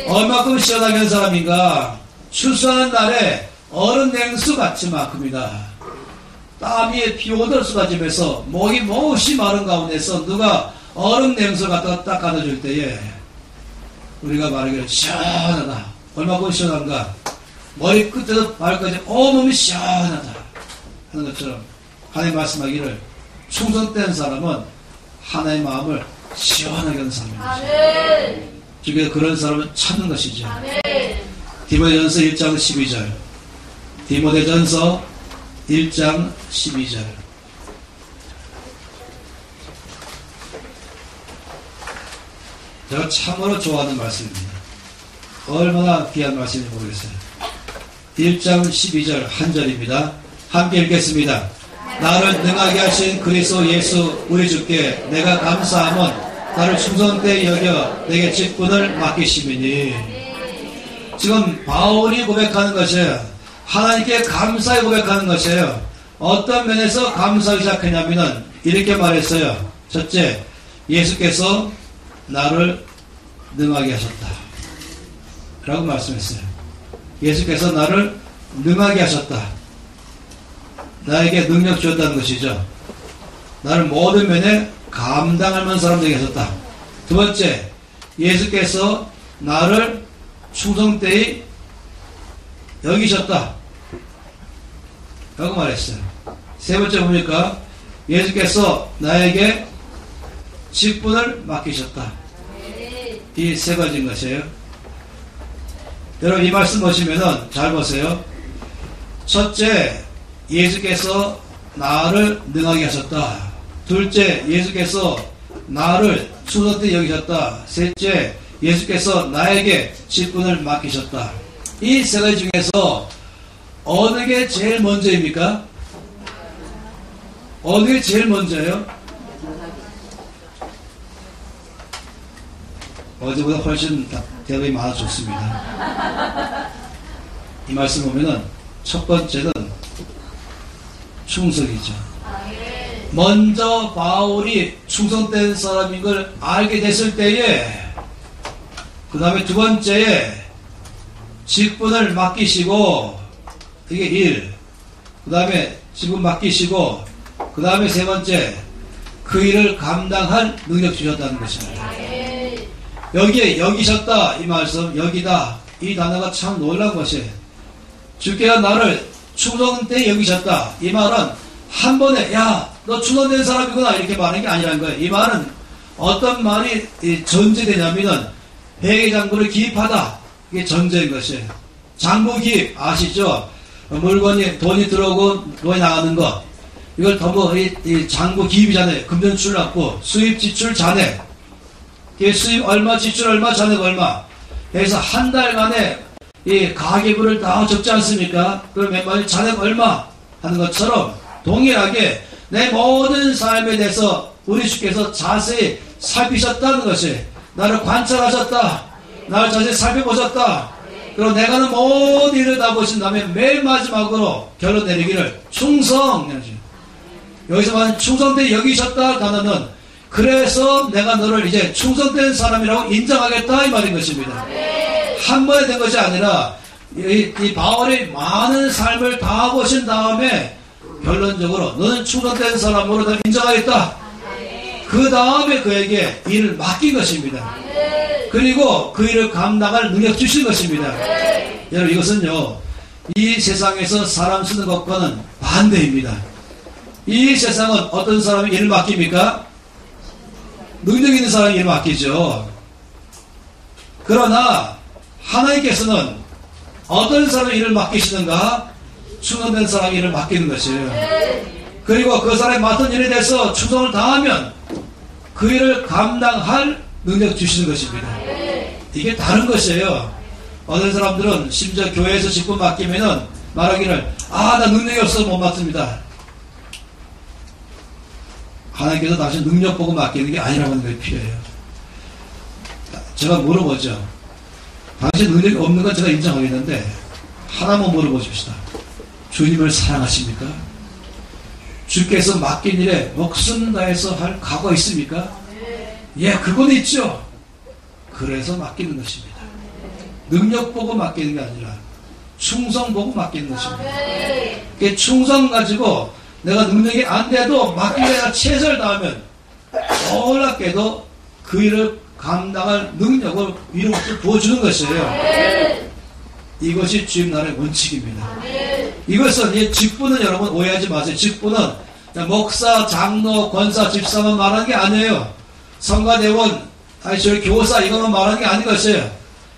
얼마큼 시원하게 한 사람인가? 출소하는 날에 얼음 냉수 같이 만큼이다. 땀이 비 오던 쏟아지면서 목이 몹시 마른 가운데서 누가 얼음 냉수 갖다가 딱 가져줄 때에 우리가 말하기를 시원하다. 얼마큼 시원한가? 머리 끝에서 발까지 온몸이 시원하다 하는 것처럼 하나님 말씀하기를 충성된 사람은 하나님의 마음을 시원하게 하는 사람입니다. 주께서 그런 사람을 찾는 것이죠. 디모데전서 1장 12절. 디모데전서 1장 12절. 제가 참으로 좋아하는 말씀입니다. 얼마나 귀한 말씀인지 모르겠어요. 1장 12절 한 절입니다. 함께 읽겠습니다. 나를 능하게 하신 그리스도 예수 우리 주께 내가 감사함은 나를 충성되이 여겨 내게 직분을 맡기심이니. 지금 바울이 고백하는 것이에요. 하나님께 감사히 고백하는 것이에요. 어떤 면에서 감사하기 시작했냐면은 이렇게 말했어요. 첫째, 예수께서 나를 능하게 하셨다 라고 말씀했어요. 예수께서 나를 능하게 하셨다. 나에게 능력 주었다는 것이죠. 나를 모든 면에 감당할 만한 사람 되게 하셨다. 두 번째, 예수께서 나를 충성되이 여기셨다 라고 말했어요. 세 번째 보니까 예수께서 나에게 직분을 맡기셨다. 이 세 가지인 것이에요. 여러분 이 말씀 보시면은 잘 보세요. 첫째, 예수께서 나를 능하게 하셨다. 둘째, 예수께서 나를 충성되이 여기셨다. 셋째, 예수께서 나에게 직분을 맡기셨다. 이 세 가지 중에서 어느 게 제일 먼저입니까? 어느 게 제일 먼저예요? 어제보다 훨씬 대답이 많아 좋습니다. 이 말씀 보면은 첫 번째는 충성이죠. 먼저 바울이 충성된 사람인 걸 알게 됐을 때에 그 다음에 두 번째에 직분을 맡기시고 이게 일, 그 다음에 직분 맡기시고 그 다음에 세 번째 그 일을 감당할 능력 주셨다는 것입니다. 여기에 여기셨다 이 말씀 여기다 이 단어가 참 놀라운 것이에요. 주께서 나를 충성되이 여기셨다. 이 말은 한 번에 야 너 충성된 사람이구나 이렇게 말하는 게 아니라는 거예요. 이 말은 어떤 말이 전제되냐면은 회계장부를 기입하다 이게 전제인 것이에요. 장부 기입 아시죠? 물건이 돈이 들어오고 돈이 나가는 거 이걸 전부 이 장부 기입이잖아요. 금전 출납부 수입 지출 잔액 수입 얼마 지출 얼마 잔액 얼마 그래서 한 달간에 이 가계부를 다 적지 않습니까? 그럼 맨날 잔액 얼마 하는 것처럼 동일하게 내 모든 삶에 대해서 우리 주께서 자세히 살피셨다는 것이 나를 관찰하셨다. 나를 자세히 살펴보셨다. 그리고 내가 하는 모든 일을 다 보신 다음에 맨 마지막으로 결론 내리기를 충성. 여기서 말하는 충성되이 여기셨다 단어는 그래서 내가 너를 이제 충성된 사람이라고 인정하겠다 이 말인 것입니다. 한 번에 된 것이 아니라 이 바울이 많은 삶을 다 보신 다음에 결론적으로 너는 충성된 사람으로 너 인정하겠다. 그 다음에 그에게 일을 맡긴 것입니다. 그리고 그 일을 감당할 능력 주신 것입니다. 여러분 이것은요 이 세상에서 사람 쓰는 것과는 반대입니다. 이 세상은 어떤 사람이 일을 맡깁니까? 능력 있는 사람이 일을 맡기죠. 그러나 하나님께서는 어떤 사람이 일을 맡기시는가? 충성된 사람이 일을 맡기는 것이에요. 그리고 그 사람이 맡은 일에 대해서 충성을 다하면 그 일을 감당할 능력 주시는 것입니다. 이게 다른 것이에요. 어떤 사람들은 심지어 교회에서 직분 맡기면은 말하기를 나 능력이 없어서 못 맡습니다. 하나님께서 당신 능력 보고 맡기는 게 아니라고 하는 게 필요해요. 제가 물어보죠. 당신 능력이 없는 건 제가 인정하겠는데 하나만 물어보십시다. 주님을 사랑하십니까? 주께서 맡긴 일에 목숨 다해서 할 각오 있습니까? 예, 그건 있죠. 그래서 맡기는 것입니다. 능력 보고 맡기는 게 아니라 충성 보고 맡기는 것입니다. 그 충성 가지고 내가 능력이 안 돼도 맡기려 내가 최선을 다하면 놀랍게도 그 일을 감당할 능력을 위로부터 부어주는 것이에요. 이것이 주님 나라의 원칙입니다. 이것은 직분은 여러분 오해하지 마세요. 직분은 목사, 장로, 권사, 집사만 말하는 게 아니에요. 성가대원, 저희 교사 이것만 말하는 게 아닌 것이에요.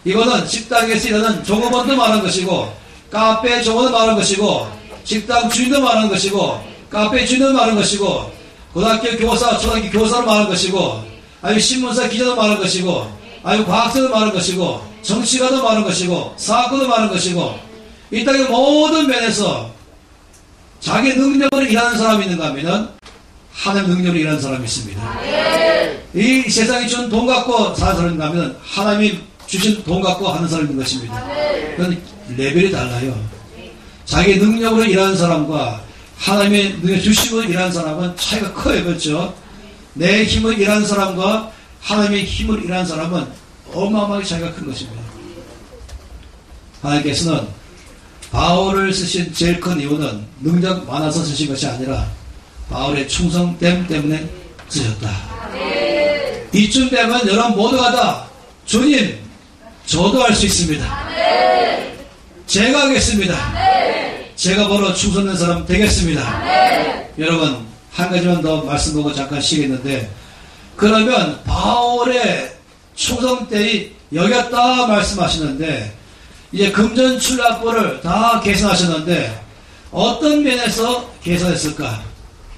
이거는 식당에서 일하는 종업원도 말하는 것이고, 카페 종업원도 말하는 것이고, 식당 주인도 말하는 것이고, 카페 주인도 말하는 것이고, 고등학교 교사, 초등학교 교사도 말하는 것이고, 아니면 신문사 기자도 말하는 것이고, 아니면 과학자도 말하는 것이고, 정치가도 말하는 것이고, 사학가도 말하는 것이고, 이 땅의 모든 면에서 자기 능력으로 일하는 사람이 있는가 하면은 하나님 능력으로 일하는 사람이 있습니다. 이 세상이 준 돈 갖고 사는 사람인가 하면 하나님이 주신 돈 갖고 하는 사람이 있는 것입니다. 그건 레벨이 달라요. 자기 능력으로 일하는 사람과 하나님의 능력 주시고 일하는 사람은 차이가 커요. 그렇죠? 내 힘을 일하는 사람과 하나님의 힘을 일하는 사람은 어마어마하게 차이가 큰 것입니다. 하나님께서는 바울을 쓰신 제일 큰 이유는 능력 많아서 쓰신 것이 아니라 바울의 충성됨 때문에 쓰셨다. 이쯤 되면 여러분 모두가 다 주님 저도 할 수 있습니다. 제가 하겠습니다. 제가 바로 충성된 사람 되겠습니다. 여러분 한 가지만 더 말씀 보고 잠깐 쉬겠는데, 그러면 바울의 충성됨이 여겼다 말씀하시는데, 이제 금전출납부를 다 계산하셨는데 어떤 면에서 계산했을까?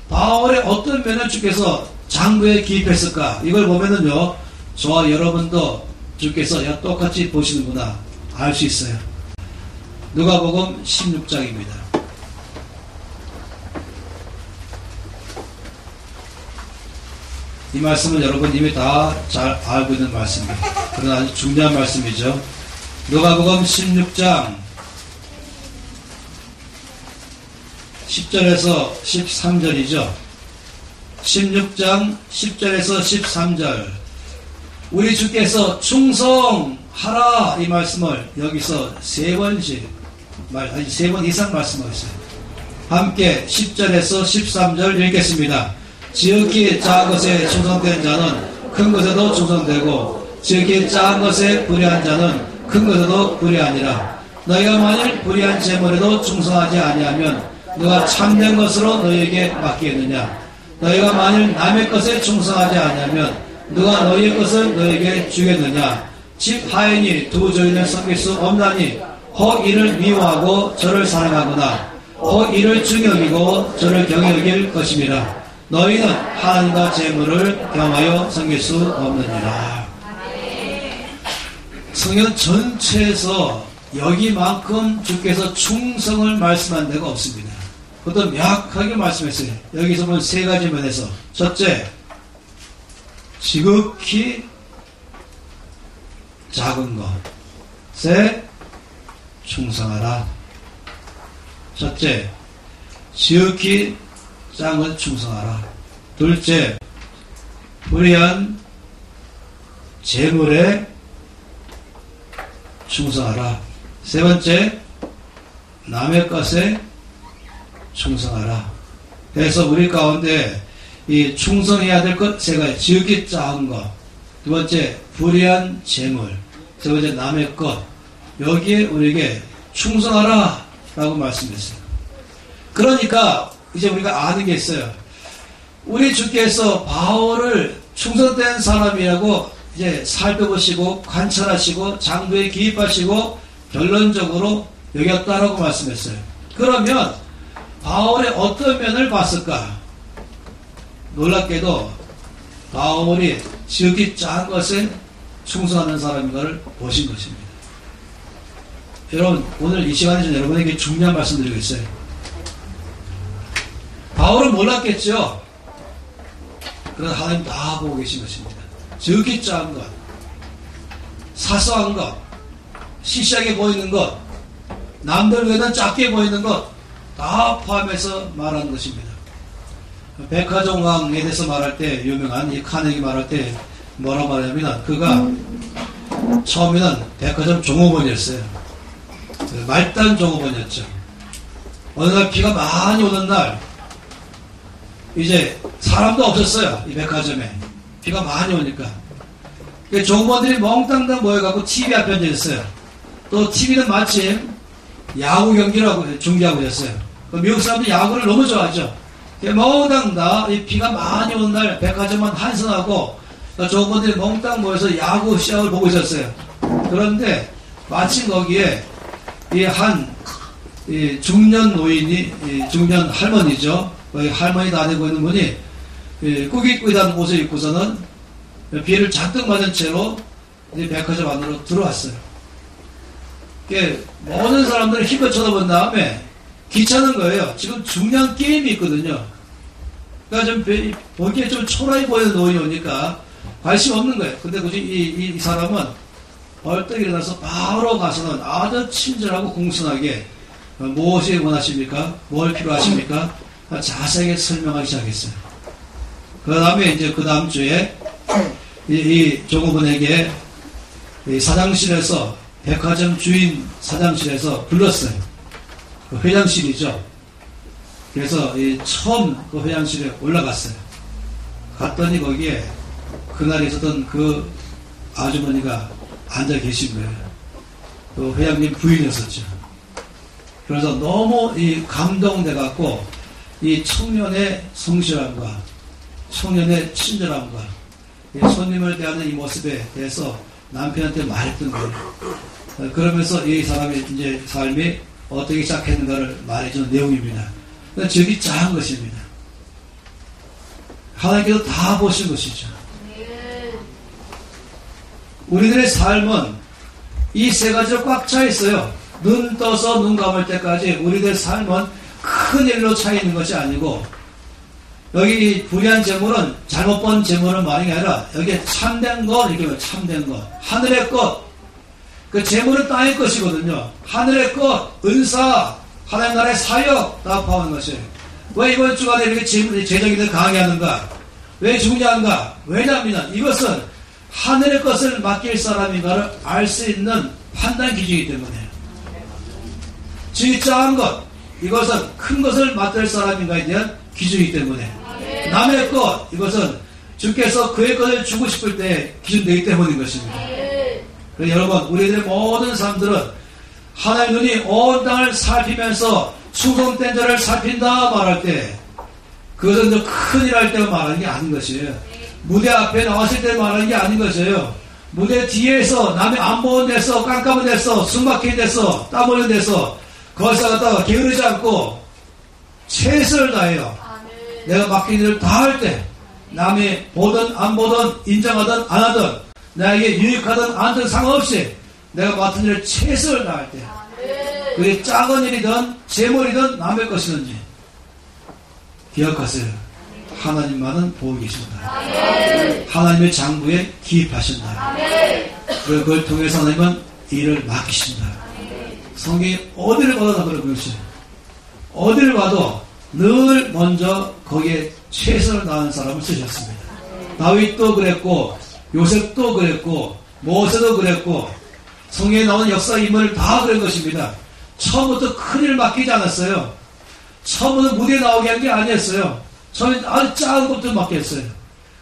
바울의 어떤 면을 주께서 장부에 기입했을까? 이걸 보면은요, 저와 여러분도 주께서 똑같이 보시는구나 알 수 있어요. 누가복음 16장입니다. 이 말씀은 여러분 이미 다 잘 알고 있는 말씀입니다. 그러나 아주 중요한 말씀이죠. 누가복음 16장 10절에서 13절이죠. 16장 10절에서 13절. 우리 주께서 충성하라 이 말씀을 여기서 세 번 이상 말씀하셨어요. 함께 10절에서 13절 읽겠습니다. 지극히 작은 것에 충성된 자는 큰 것에도 충성되고, 지극히 작은 것에 불의한 자는 큰 것에도 불의하니라. 너희가 만일 불의한 재물에도 충성하지 아니하면 누가 참된 것으로 너희에게 맡기겠느냐? 너희가 만일 남의 것에 충성하지 아니하면 누가 너희의 것을 너희에게 주겠느냐? 집 하인이 두 주인을 섬길 수 없나니 혹 이를 미워하고 저를 사랑하거나 혹 이를 중여기고 저를 경여길 것임이라. 너희는 하나님과 재물을 겸하여 섬길 수 없느니라. 성경 전체에서 여기만큼 주께서 충성을 말씀한 데가 없습니다. 보통 명확하게 말씀했어요. 여기서 보면 세 가지 면에서. 첫째, 지극히 작은 것에 충성하라. 첫째, 지극히 작은 것에 충성하라. 둘째, 불의한 재물에 충성하라. 세 번째, 남의 것에 충성하라. 그래서 우리 가운데 이 충성해야 될 것 세 가지. 지극히 작은 것. 두 번째, 불의한 재물. 세 번째, 남의 것. 여기에 우리에게 충성하라 라고 말씀했어요. 그러니까 이제 우리가 아는 게 있어요. 우리 주께서 바울을 충성된 사람이라고 이제 살펴보시고 관찰하시고 장부에 기입하시고 결론적으로 여겼다라고 말씀했어요. 그러면 바울의 어떤 면을 봤을까? 놀랍게도 바울이 지극히 작은 것에 충성하는 사람인가를 보신 것입니다. 여러분 오늘 이 시간에 여러분에게 중요한 말씀 드리고 있어요. 바울은 몰랐겠죠. 그러나 하나님 다 보고 계신 것입니다. 지극히 작은 것, 사소한 것, 시시하게 보이는 것, 남들 외에는 작게 보이는 것 다 포함해서 말하는 것입니다. 백화점왕에 대해서 말할 때 유명한 이 카네기 말할 때 뭐라고 말하냐면 그가 처음에는 백화점 종업원이었어요. 말단 종업원이었죠. 어느 날 비가 많이 오는 날, 이제 사람도 없었어요. 이 백화점에. 비가 많이 오니까. 종업원들이 멍땅땅 모여갖고 TV 앞에 앉아있어요. 또 TV는 마침 야구 경기라고 중계하고 있었어요. 미국 사람들이 야구를 너무 좋아하죠. 멍땅 이 비가 많이 오는 날 백화점만 한성하고 종업원들이 멍땅 모여서 야구 시합을 보고 있었어요. 그런데 마침 거기에 이 중년 노인이, 중년 할머니죠. 거기 할머니 다니고 있는 분이 꾸깃꾸깃한 옷을 입고서는 비를 잔뜩 맞은 채로 백화점 안으로 들어왔어요. 모든 사람들을 힘껏 쳐다본 다음에 귀찮은 거예요. 지금 중요한 게임이 있거든요. 그러니까 좀 보기에 좀 초라해 보이는 노인이 오니까 관심 없는 거예요. 근데 굳이 이 사람은 벌떡 일어나서 바로 가서는 아주 친절하고 공손하게 무엇이 원하십니까? 뭘 필요하십니까? 자세하게 설명하기 시작했어요. 그 다음에 이제 그 다음 주에 이 종업원에게 이 사장실에서, 백화점 주인 사장실에서 불렀어요. 그 회장실이죠. 그래서 처음 그 회장실에 올라갔어요. 갔더니 거기에 그날 있었던 그 아주머니가 앉아 계신 거예요. 그 회장님 부인이었었죠. 그래서 너무 감동돼갖고 이 청년의 성실함과 청년의 친절함과 손님을 대하는 이 모습에 대해서 남편한테 말했던 거예요. 그러면서 이 사람의 이제 삶이 어떻게 시작했는가를 말해주는 내용입니다. 적이 작은 것입니다. 하나님께서 다 보신 것이죠. 우리들의 삶은 이 세 가지로 꽉 차 있어요. 눈 떠서 눈 감을 때까지 우리들의 삶은 큰 일로 차 있는 것이 아니고, 여기 불의한 재물은 잘못 본 재물은 말이 아니라 여기에 참된 것, 이렇게 참된 것, 하늘의 것, 그 재물은 땅의 것이거든요. 하늘의 것, 은사, 하나님 나라의 사역 다 포함한 것이에요. 왜 이번 주간에 이렇게 재정이 강하게 하는가? 왜 중요한가? 왜냐하면 이것은 하늘의 것을 맡길 사람인가를 알 수 있는 판단 기준이기 때문에, 즉 작은 것, 이것은 큰 것을 맡을 사람인가에 대한 기준이기 때문에, 남의 것, 이것은 주께서 그의 것을 주고 싶을 때 기준되기 때문인 것입니다. 여러분, 우리들의 모든 사람들은 하나님의 눈이 온 땅을 살피면서 충성된 자를 살핀다 말할 때, 그것은 큰 일 할 때 말하는 게 아닌 것이에요. 무대 앞에 나왔을 때 말하는 게 아닌 것이에요. 무대 뒤에서 남의 안 보는 데서, 깜깜한 데서, 숨 막힌 데서, 땀 흘리는 데서 거기서 갖다가 게으르지 않고 최선을 다해요. 내가 맡긴 일을 다 할 때, 남이 보든 안 보든 인정하든 안 하든 나에게 유익하든 안 하든 상관없이 내가 맡은 일을 최선을 다할 때, 그게 작은 일이든 재물이든 남의 것이든지 기억하세요. 하나님만은 보고 계신다. 하나님의 장부에 기입하신다. 그리고 그걸 통해서 하나님은 일을 맡기신다. 성경이 어디를 봐도 다 그런 것이에요. 어디를 봐도 늘 먼저 거기에 최선을 다하는 사람을 쓰셨습니다. 다윗도 그랬고, 요셉도 그랬고, 모세도 그랬고, 성경에 나오는 역사 인물을 다 그런 것입니다. 처음부터 큰일을 맡기지 않았어요. 처음부터 무대에 나오게 한 게 아니었어요. 처음에 아주 작은 것부터 맡겼어요.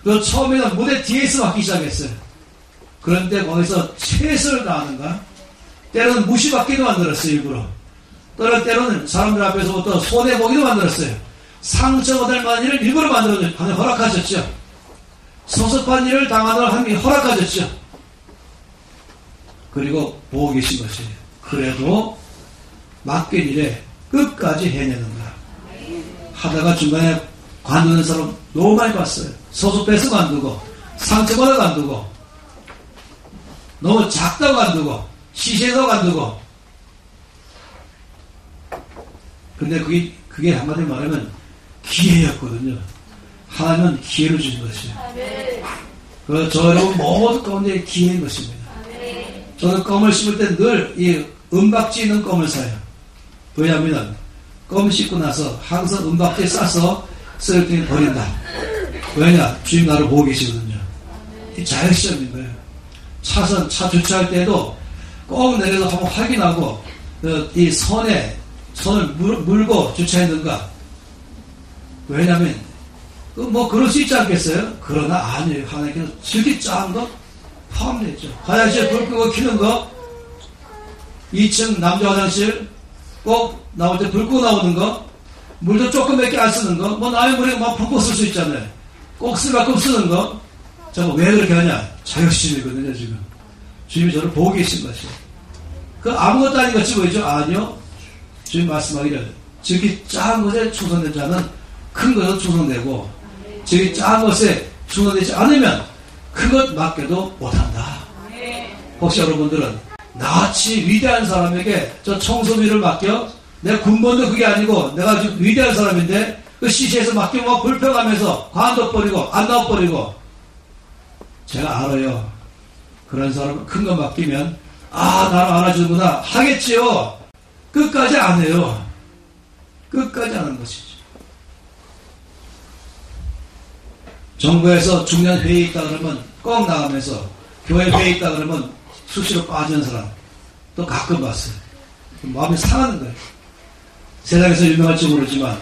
그리고 처음에는 무대 뒤에서 맡기 시작했어요. 그런데 거기서 최선을 다하는가? 때로는 무시받기도 만들었어요, 일부러. 때로는 사람들 앞에서부터 손해보기도 만들었어요. 상처받을 만한 일을 일부러 만들어서 허락하셨죠. 섭섭한 일을 당하도록 하는 게 허락하셨죠. 그리고 보고 계신 것이에요. 그래도 맡긴 일에 끝까지 해내는가. 하다가 중간에 관두는 사람 너무 많이 봤어요. 소속돼서 관두고, 상처받아 관두고, 너무 작다고 관두고, 시시해서 관두고. 근데 그게 한마디로 말하면 기회였거든요. 하나님은 기회를 주신 것이에요. 저 여러분 모두 가운데 기회인 것입니다. 저는 껌을 심을 때 늘 이 은박지 있는 껌을 사요. 왜냐하면 껌 씹고 나서 항상 은박지에 싸서 쓰레기통에 버린다. 왜냐? 주님 나를 보고 계시거든요. 이 자연시험인 거예요. 차 주차할 때도 꼭 내려서 한번 확인하고 이 손을 물고 주차했는가. 왜냐하면 뭐 그럴 수 있지 않겠어요? 그러나 아니에요. 하나님께서 저기 작은 거 포함되죠. 화장실 불 끄고 켜는 거, 2층 남자 화장실 꼭 나올 때 불 끄고 나오는 거, 물도 조금밖에 안 쓰는 거, 뭐 남의 물에 막 펑펑 쓸 수 있잖아요. 꼭 쓸 만큼 쓰는 거. 저거 왜 그렇게 하냐? 자격심이거든요, 지금. 주님이 저를 보고 계신 것이에요. 그 아무것도 아닌 것이 보이죠? 아니요. 주님 말씀하기를, 저기 작은 것에 충성된 자는 큰 것에 충성되고, 저기 작은 것에 충성되지 않으면 그것 맡겨도 못한다. 혹시 여러분들은 나같이 위대한 사람에게 저 청소비를 맡겨? 내 군번도 그게 아니고 내가 아주 위대한 사람인데 그 시시해서 맡기면 막 불평하면서 관둬버리고 안 나와버리고. 제가 알아요. 그런 사람은 큰 거 맡기면 나를 알아주는구나 하겠지요. 끝까지 안 해요. 끝까지 안 하는 것이죠. 정부에서 중요한 회의 있다 그러면 꼭 나가면서, 교회 회의 있다 그러면 수시로 빠지는 사람 또 가끔 봤어요. 마음이 상하는 거예요. 세상에서 유명할지 모르지만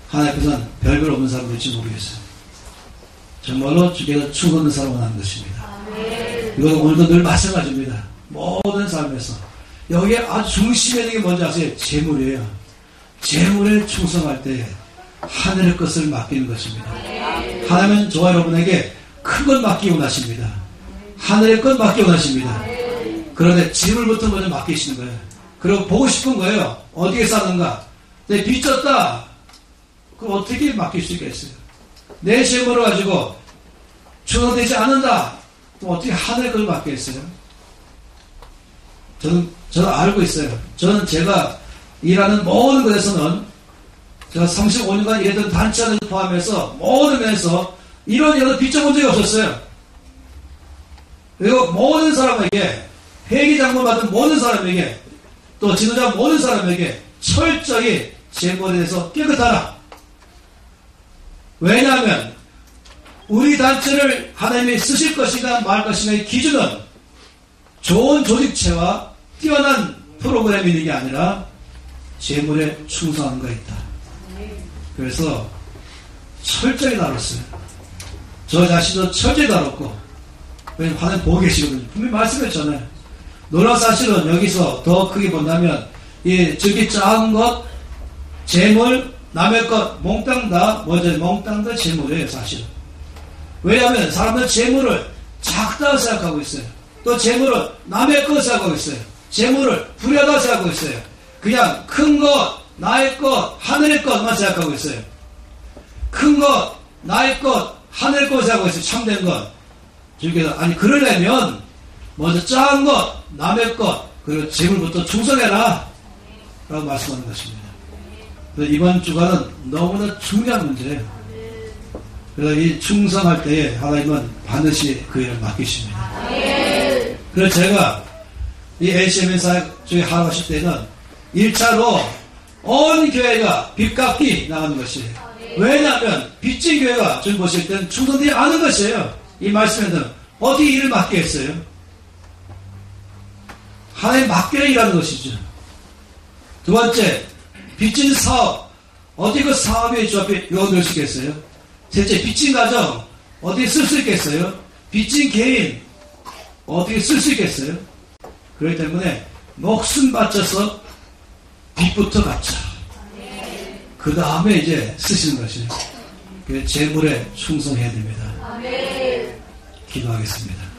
하나님께서는 별별 없는 사람일지 모르겠어요. 정말로 주께서 충성된 사람을 원하는 것입니다. 이건 오늘도 늘 마찬가지입니다. 모든 삶에서 여기에 아주 중심에 있는 게 뭔지 아세요? 재물이에요. 재물에 충성할 때 하늘의 것을 맡기는 것입니다. 하나님은 저와 여러분에게 큰 것 맡기고 나십니다. 하늘의 것 맡기고 나십니다. 그런데 재물부터 먼저 맡기시는 거예요. 그리고 보고 싶은 거예요. 어디에 사는가? 내 빚졌다. 그럼 어떻게 맡길 수 있겠어요? 내 재물을 가지고 충성되지 않는다. 그럼 어떻게 하늘의 것을 맡기겠어요? 저는 알고 있어요. 저는 제가 일하는 모든 것에서는 제가 35년간 일했던 단체를 포함해서 모든 면에서 이런 빚져본 적이 없었어요. 그리고 모든 사람에게, 회계장부 받은 모든 사람에게, 또 지도자 모든 사람에게 철저히 재물에 대해서 깨끗하라. 왜냐하면 우리 단체를 하나님이 쓰실 것이다 말 것이냐의 기준은 좋은 조직체와 뛰어난 프로그램이 있는 게 아니라 재물에 충성하는 거 있다. 그래서 철저히 다뤘어요. 저 자신도 철저히 다뤘고, 왜냐면 하나님 보고 계시거든요. 분명히 말씀했잖아요. 놀라운 사실은 여기서 더 크게 본다면 저기 작은 것, 재물, 남의 것 몽땅 다 몽땅 다 재물이에요, 사실은. 왜냐하면 사람들은 재물을 작다고 생각하고 있어요. 또 재물을 남의 것 생각하고 있어요. 재물을 부려다 생각하고 있어요. 그냥 큰 것, 나의 것, 하늘의 것만 생각하고 있어요. 큰 것, 나의 것, 하늘의 것 생각하고 있어요. 참된 것. 주께서 아니 그러려면 먼저 작은 것, 남의 것, 그리고 재물부터 충성해라 라고 말씀하는 것입니다. 그래서 이번 주간은 너무나 중요한 문제예요. 그래서 이 충성할 때에 하나님은 반드시 그 일을 맡기십니다. 그래서 제가 이 ACM 사역 중에 하나 하실 때는 1차로 온 교회가 빚 갚기 나가는 것이에요. 왜냐하면 빚진 교회가 저희 보실 때는 충성되지 않은 것이에요. 이 말씀에는 어떻게 일을 맡기겠어요? 하나님 맡기려 일하는 것이죠. 두 번째, 빚진 사업, 어떻게 그 사업에 주 앞에 요구될 수 있겠어요? 셋째, 빚진 가정, 어떻게 쓸 수 있겠어요? 빚진 개인, 어떻게 쓸 수 있겠어요? 그렇기 때문에 목숨 바쳐서 빚부터 갚자. 그 다음에 이제 쓰시는 것이에요. 재물에 충성해야 됩니다. 기도하겠습니다.